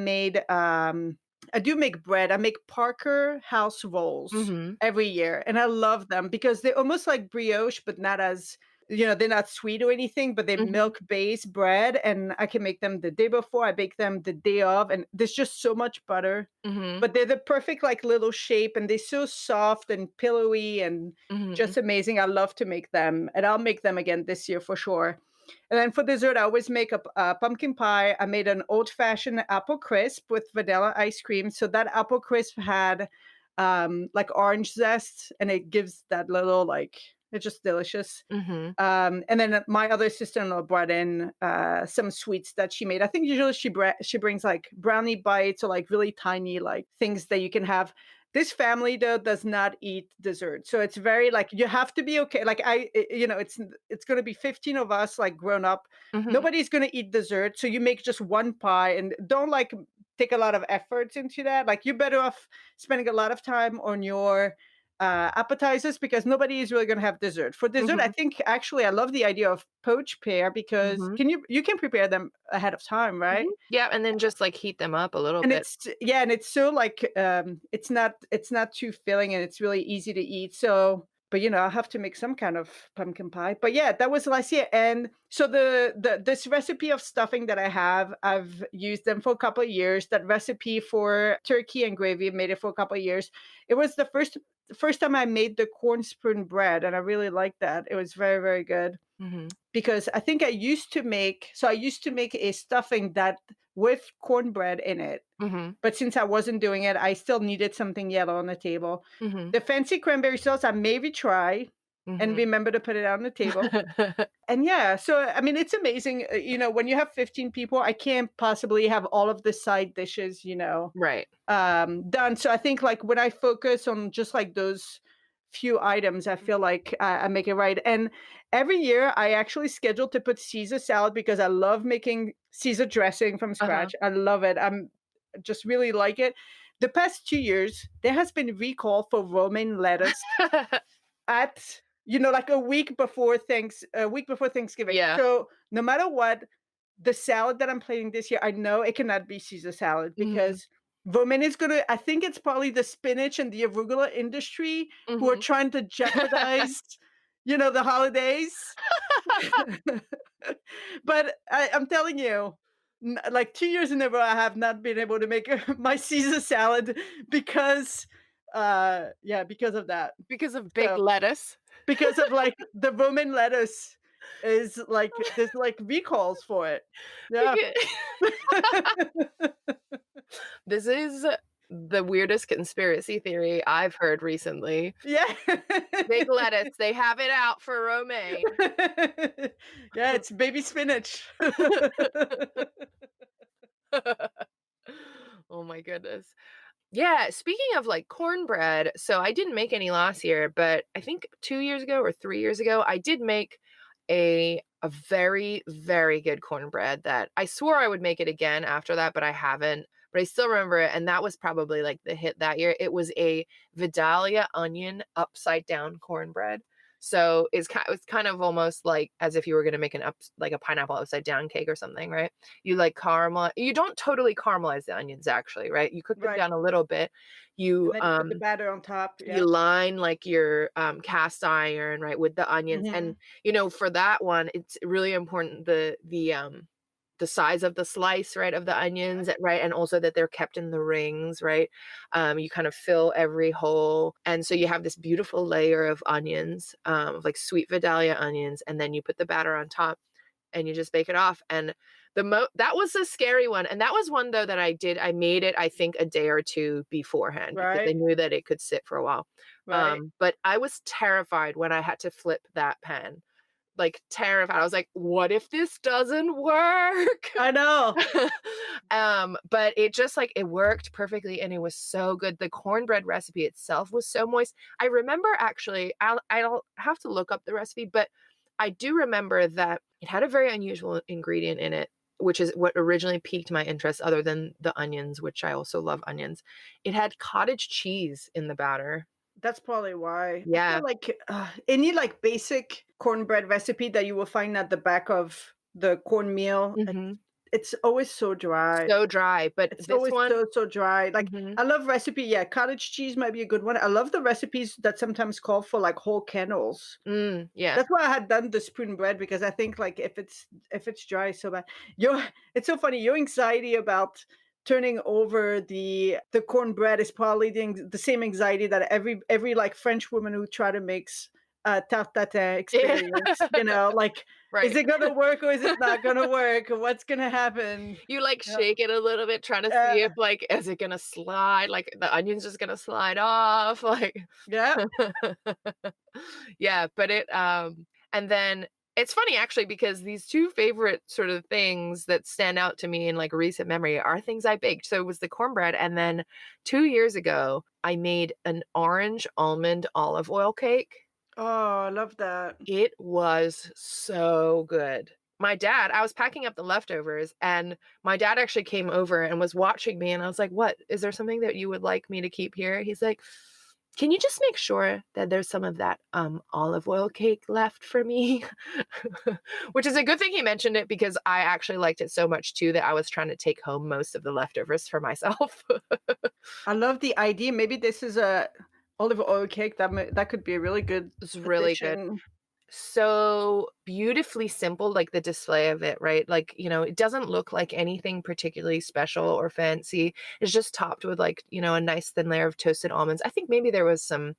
do make bread. I make Parker house rolls
Mhm.
every year. And I love them because they're almost like brioche, but not as, they're not sweet or anything, but they're
Mhm.
milk-based bread. And I can make them the day before. I bake them the day of. And there's just so much butter.
Mhm.
But they're the perfect like little shape and they're so soft and pillowy and
Mhm.
just amazing. I love to make them. And I'll make them again this year for sure. And then for dessert, I always make a pumpkin pie. I made an old-fashioned apple crisp with vanilla ice cream. So that apple crisp had like orange zest, and it gives that little like it's just delicious.
Mhm.
And then my other sister-in-law brought in some sweets that she made. I think usually she brings like brownie bites or like really tiny like things that you can have. This family though does not eat dessert, so it's very like you have to be okay. Like it's going to be 15 of us like grown up.
Mhm.
Nobody's going to eat dessert, so you make just one pie and don't like take a lot of efforts into that. Like you're better off spending a lot of time on your appetizers because nobody is really going to have dessert. For dessert, I
Mhm.
think actually I love the idea of poached pear because
Mhm.
you can prepare them ahead of time, right?
Mhm. Yeah, and then just, like, heat them up a little
And
bit.
it's yeah, and it's so like it's not too filling and it's really easy to eat. So, but I'll have to make some kind of pumpkin pie. But yeah, that was last year. And so the this recipe of stuffing that I have, I've used them for a couple of years. That recipe for turkey and gravy, I made it for a couple of years. It was the first time I made the corn spoon bread, and I really liked that. It was very, very good
Mhm.
because I used to make a stuffing that with cornbread in it,
Mhm.
but since I wasn't doing it, I still needed something yellow on the table.
Mhm.
The fancy cranberry sauce, I may retry and
Mhm.
remember to put it on the table. And yeah, so I mean, it's amazing. When you have 15 people, I can't possibly have all of the side dishes,
Right.
done. So I think like when I focus on just like those few items, I feel like I make it right. And every year I actually schedule to put Caesar salad because I love making Caesar dressing from
Uh-huh.
scratch. I love it. I'm just really like it. The past 2 years, there has been recall for romaine lettuce at like a week before Thanksgiving.
Yeah.
So no matter what, the salad that I'm planning this year, I know it cannot be Caesar salad
Mhm.
because Romaine is gonna. I think it's probably the spinach and the arugula industry who are
Mhm.
trying to jeopardize, the holidays. But I'm telling you, like 2 years in a row, I have not been able to make my Caesar salad because, yeah, because of that.
Because of big
So
lettuce.
because of like the Roman lettuce is like there's like recalls for it. Yeah.
Becau This is the weirdest conspiracy theory I've heard recently.
Yeah.
Big lettuce, they have it out for romaine.
Yeah, it's baby spinach.
Oh my goodness. Yeah, speaking of, like, cornbread, so I didn't make any last year, but I think 2 years ago or 3 years ago, I did make a very, very good cornbread that I swore I would make it again after that, but I haven't. but I still remember it, and that was probably, like, the hit that year. It was a Vidalia onion upside down cornbread. So, it's kind of almost like as if you were gonna make like a pineapple upside down cake or something, right? You don't totally caramelize the onions actually, right? You cook them
Right.
down a little bit. You,
And then you put the batter on top.
you
Yep.
line, like, your, cast iron, right, with the onions, and,
Mhm.
for that one, it's really important the size of the slice, right, of the onions, right, and also that they're kept in the rings, right? You kind of fill every hole, and so you have this beautiful layer of onions, of, like, sweet Vidalia onions, and then you put the batter on top, and you just bake it off, and that was a scary one, and that was one, though, that I made it, I think, a day or 2 beforehand because I
Right.
knew that it could sit for a while,
Right.
but I was terrified when I had to flip that pan, like, terrified. I was like, "What if this doesn't work?"
I know.
But it just, like, it worked perfectly, and it was so good. The cornbread recipe itself was so moist. I remember actually I'll have to look up the recipe, but I do remember that it had a very unusual ingredient in it, which is what originally piqued my interest other than the onions, which I also love onions. It had cottage cheese in the batter.
That's probably why. I
Yeah.
feel like, any, like, basic cornbread recipe that you will find at the back of the cornmeal,
Mhm.
it's always so dry.
So dry, but
It's
this
always
one.
so, so dry. Like,
Mhm.
I love yeah, cottage cheese might be a good one. I love the recipes that sometimes call for, like, whole kernels.
Yeah.
That's why I had done the spoon bread because I think, like, if it's dry so bad, your it's so funny, your anxiety about turning over the cornbread is probably the same anxiety that every, like, French woman who try to makes tarte tatin
Yeah.
experience, like, is
Right.
it gonna work or is it not gonna work? What's gonna happen?
You, like,
Yeah,
shake it a little bit, trying to see
uh,
if, like, is it gonna slide, like, the onion's just gonna slide off, like.
yeah,
Yeah, but and then it's funny actually because these 2 favorite sort of things that stand out to me in, like, recent memory are things I baked. So it was the cornbread, and then 2 years ago, I made an orange almond olive oil cake.
oh, I love that.
It was so good. I was packing up the leftovers, and my dad actually came over and was watching me, and I was like, "What? Is there something that you would like me to keep here?" He's like, "Can you just make sure that there's some of that, olive oil cake left for me?" Which is a good thing he mentioned it because I actually liked it so much too that I was trying to take home most of the leftovers for myself.
I love the idea. Maybe this is a olive oil cake that could be a really good
It's really good.
addition.
So beautifully simple, like the display of it, right? Like, it doesn't look like anything particularly special or fancy. It's just topped with, like, a nice thin layer of toasted almonds. I think maybe there was some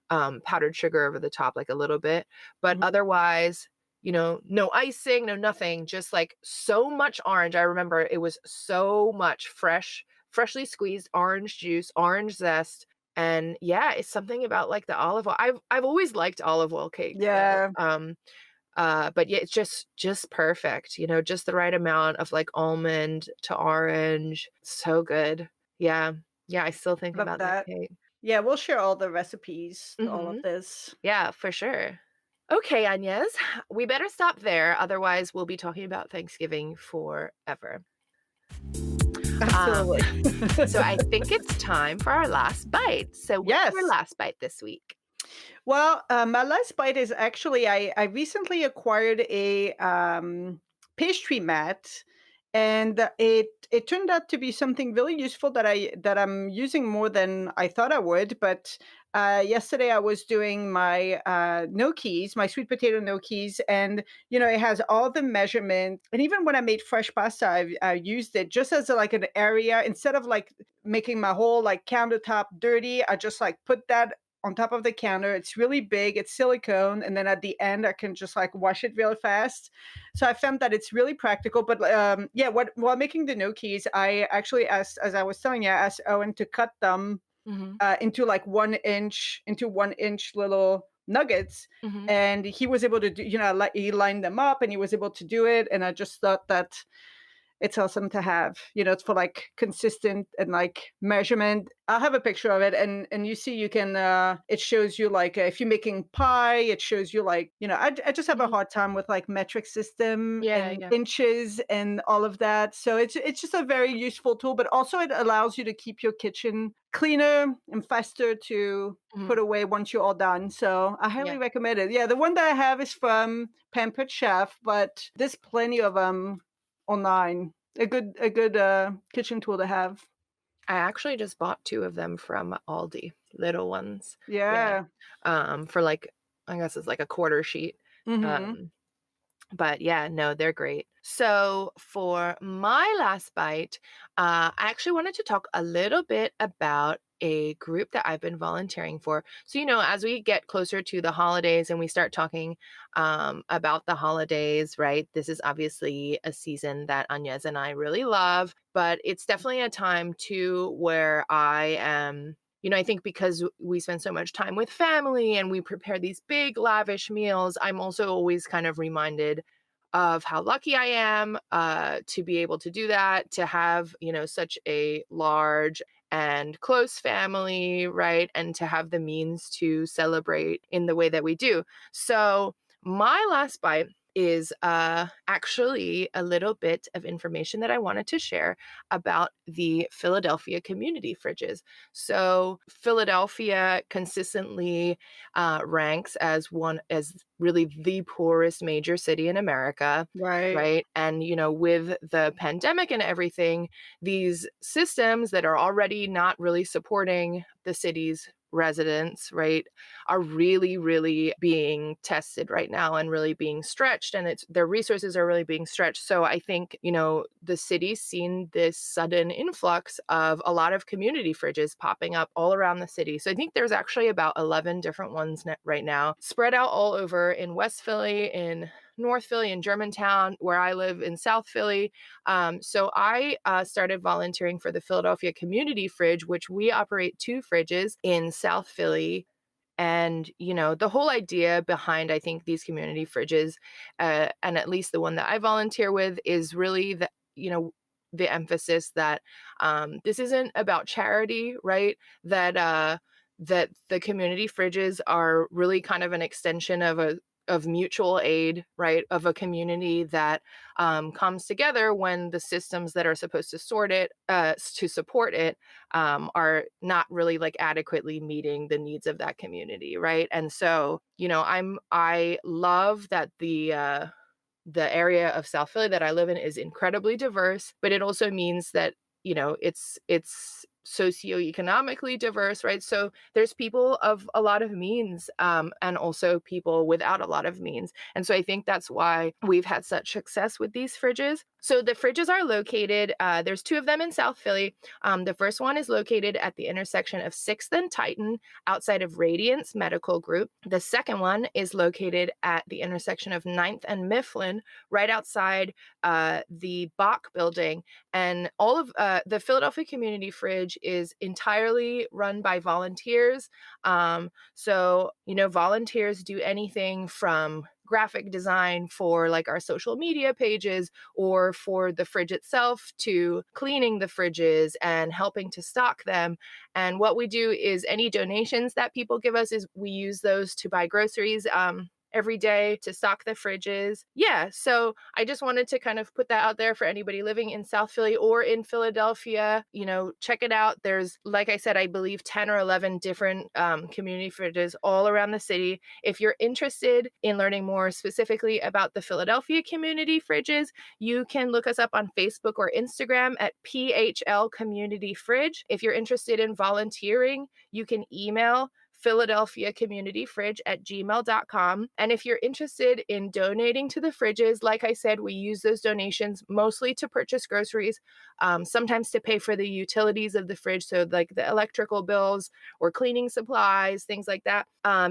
powdered sugar over the top, like a little bit, but
Mhm.
otherwise, no icing, no nothing, just like so much orange. I remember it was so much freshly squeezed orange juice, orange zest. And yeah, it's something about like the olive oil. I've always liked olive oil cakes though.
Yeah,
But yeah, it's just perfect, just the right amount of like almond to orange. So good. Yeah. Yeah, I still think
love
about that
that.
cake.
Yeah, we'll share all the recipes, all of
Mhm.
this.
Yeah, for sure. Okay, Agnes, we better stop there. Otherwise, we'll be talking about Thanksgiving forever. Um,
Absolutely.
so I think it's time for our last bite. So what's your
Yes.
last bite this week?
Well, my last bite is actually I recently acquired a pastry mat, and it turned out to be something really useful that I'm using more than I thought I would. But yesterday I was doing my gnocchis, my sweet potato gnocchis, and it has all the measurement. And even when I made fresh pasta, I used it just as like an area instead of like making my whole like countertop dirty. I just like put that on top of the counter. It's really big, it's silicone, and then at the end I can just like wash it real fast. So I found that it's really practical. But yeah, while making the gnocchis, I actually asked, as I was telling you, I asked Owen to cut them
Mhm.
into like 1 inch little nuggets.
Mhm.
And he was able to do, like he lined them up and he was able to do it. And I just thought that it's awesome to have. It's for like consistent and like measurement. I'll have a picture of it, and you see, you can it shows you like if you're making pie, it shows you like, I just have a
Mhm.
hard time with like metric system
Yeah,
and
yeah.
inches and all of that. So it's just a very useful tool, but also it allows you to keep your kitchen cleaner and faster to
Mhm.
put away once you're all done. So I highly
Yeah.
recommend it. Yeah, the one that I have is from Pampered Chef, but there's plenty of them online. A good kitchen tool to have.
I actually just bought 2 of them from Aldi, little ones. Yeah.
Yeah.
For like I guess it's like a quarter sheet.
Mhm.
Um, but yeah, no, they're great. So for my last bite, I actually wanted to talk a little bit about a group that I've been volunteering for. So, as we get closer to the holidays and we start talking about the holidays, right? This is obviously a season that Agnes and I really love, but it's definitely a time too where I am. I think because we spend so much time with family and we prepare these big, lavish meals, I'm also always kind of reminded of how lucky I am to be able to do that, to have, such a large and close family, right? And to have the means to celebrate in the way that we do. So, my last bite is actually a little bit of information that I wanted to share about the Philadelphia community fridges. So, Philadelphia consistently ranks as really the poorest major city in America,
Right.
right? And with the pandemic and everything, these systems that are already not really supporting the city's residents, right, are really, really being tested right now and really being stretched, and it's their resources are really being stretched. So I think, the city's seen this sudden influx of a lot of community fridges popping up all around the city. So I think there's actually about 11 different ones right now, spread out all over in West Philly, in North Philly, in Germantown, where I live in South Philly. So I started volunteering for the Philadelphia Community Fridge, which we operate 2 fridges in South Philly. And, the whole idea behind, I think, these community fridges, and at least the one that I volunteer with, is really the emphasis that this isn't about charity, right? That the community fridges are really kind of an extension of mutual aid, right? Of a community that comes together when the systems that are supposed to to support it, are not really like adequately meeting the needs of that community, right? And so, I love that the area of South Philly that I live in is incredibly diverse, but it also means that, it's socioeconomically diverse, right? So there's people of a lot of means, and also people without a lot of means. And so I think that's why we've had such success with these fridges. So the fridges are located, there's 2 of them in South Philly. The first one is located at the intersection of 6th and Titan outside of Radiance Medical Group. The second one is located at the intersection of 9th and Mifflin, right outside the Bach building. And all of the Philadelphia Community Fridge is entirely run by volunteers. So, volunteers do anything from graphic design for like our social media pages or for the fridge itself to cleaning the fridges and helping to stock them. And what we do is any donations that people give us is we use those to buy groceries. Every day to stock the fridges. Yeah, so I just wanted to kind of put that out there for anybody living in South Philly or in Philadelphia. Check it out. There's, like I said, I believe 10 or 11 different community fridges all around the city. If you're interested in learning more specifically about the Philadelphia community fridges, you can look us up on Facebook or Instagram at PHL Community Fridge. If you're interested in volunteering, you can email Philadelphia Community Fridge at gmail.com. And if you're interested in donating to the fridges, like I said, we use those donations mostly to purchase groceries, sometimes to pay for the utilities of the fridge. So, like the electrical bills or cleaning supplies, things like that.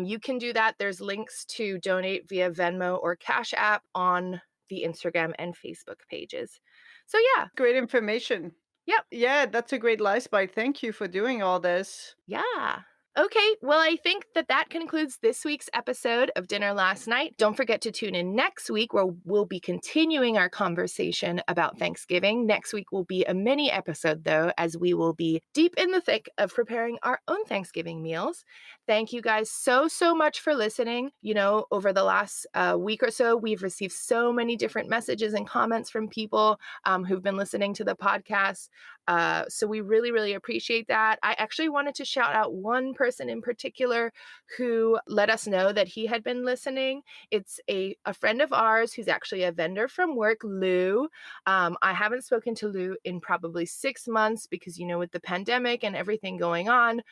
You can do that. There's links to donate via Venmo or Cash App on the Instagram and Facebook pages. So, yeah.
Great information.
Yep.
Yeah, that's a great last bite. Thank you for doing all this.
Yeah. Okay, well, I think that concludes this week's episode of Dinner Last Night. Don't forget to tune in next week where we'll be continuing our conversation about Thanksgiving. Next week will be a mini episode, though, as we will be deep in the thick of preparing our own Thanksgiving meals. Thank you guys so much for listening. You know, over the last week or so, we've received so many different messages and comments from people who've been listening to the podcast. So we really appreciate that. I actually wanted to shout out one person in particular who let us know that he had been listening. It's a friend of ours who's actually a vendor from work, Lou. I haven't spoken to Lou in probably 6 months because, you know, with the pandemic and everything going on,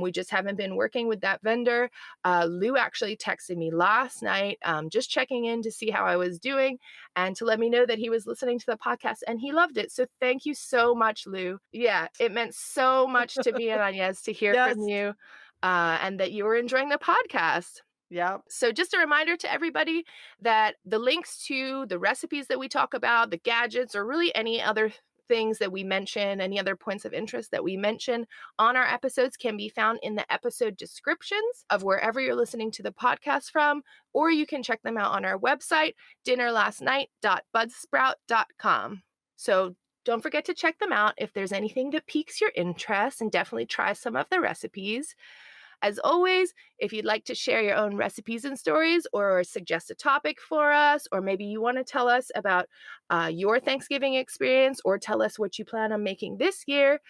we just haven't been working with that vendor. Lou actually texted me last night, just checking in to see how I was doing and to let me know that he was listening to the podcast and he loved it. So thank you so much, Lou. Yeah, it meant so much to me and Agnes to hear from
Yes.
you and that you were enjoying the podcast.
Yep.
So, just a reminder to everybody that the links to the recipes that we talk about, the gadgets, or really any other things that we mention, any other points of interest that we mention on our episodes can be found in the episode descriptions of wherever you're listening to the podcast from, or you can check them out on our website, dinnerlastnight.budsprout.com. So, don't forget to check them out if there's anything that piques your interest and definitely try some of the recipes. As always, if you'd like to share your own recipes and stories or suggest a topic for us, or maybe you want to tell us about your Thanksgiving experience or tell us what you plan on making this year,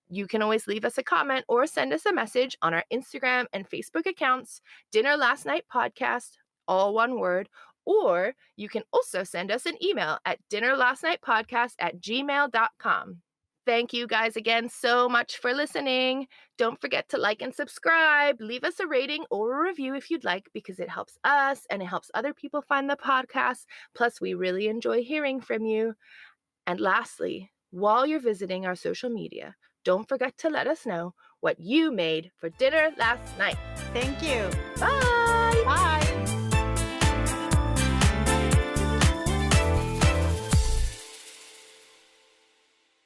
you can always leave us a comment or send us a message on our Instagram and Facebook accounts, Dinner Last Night Podcast, all one word, or you can also send us an email at dinnerlastnightpodcast@gmail.com. Thank you guys again so much for listening. Don't forget to like and subscribe. Leave us a rating or a review if you'd like, because it helps us and it helps other people find the podcast. Plus, we really enjoy hearing from you. And lastly, while you're visiting our social media, don't forget to let us know what you made for dinner last night.
Thank you.
Bye!
Bye.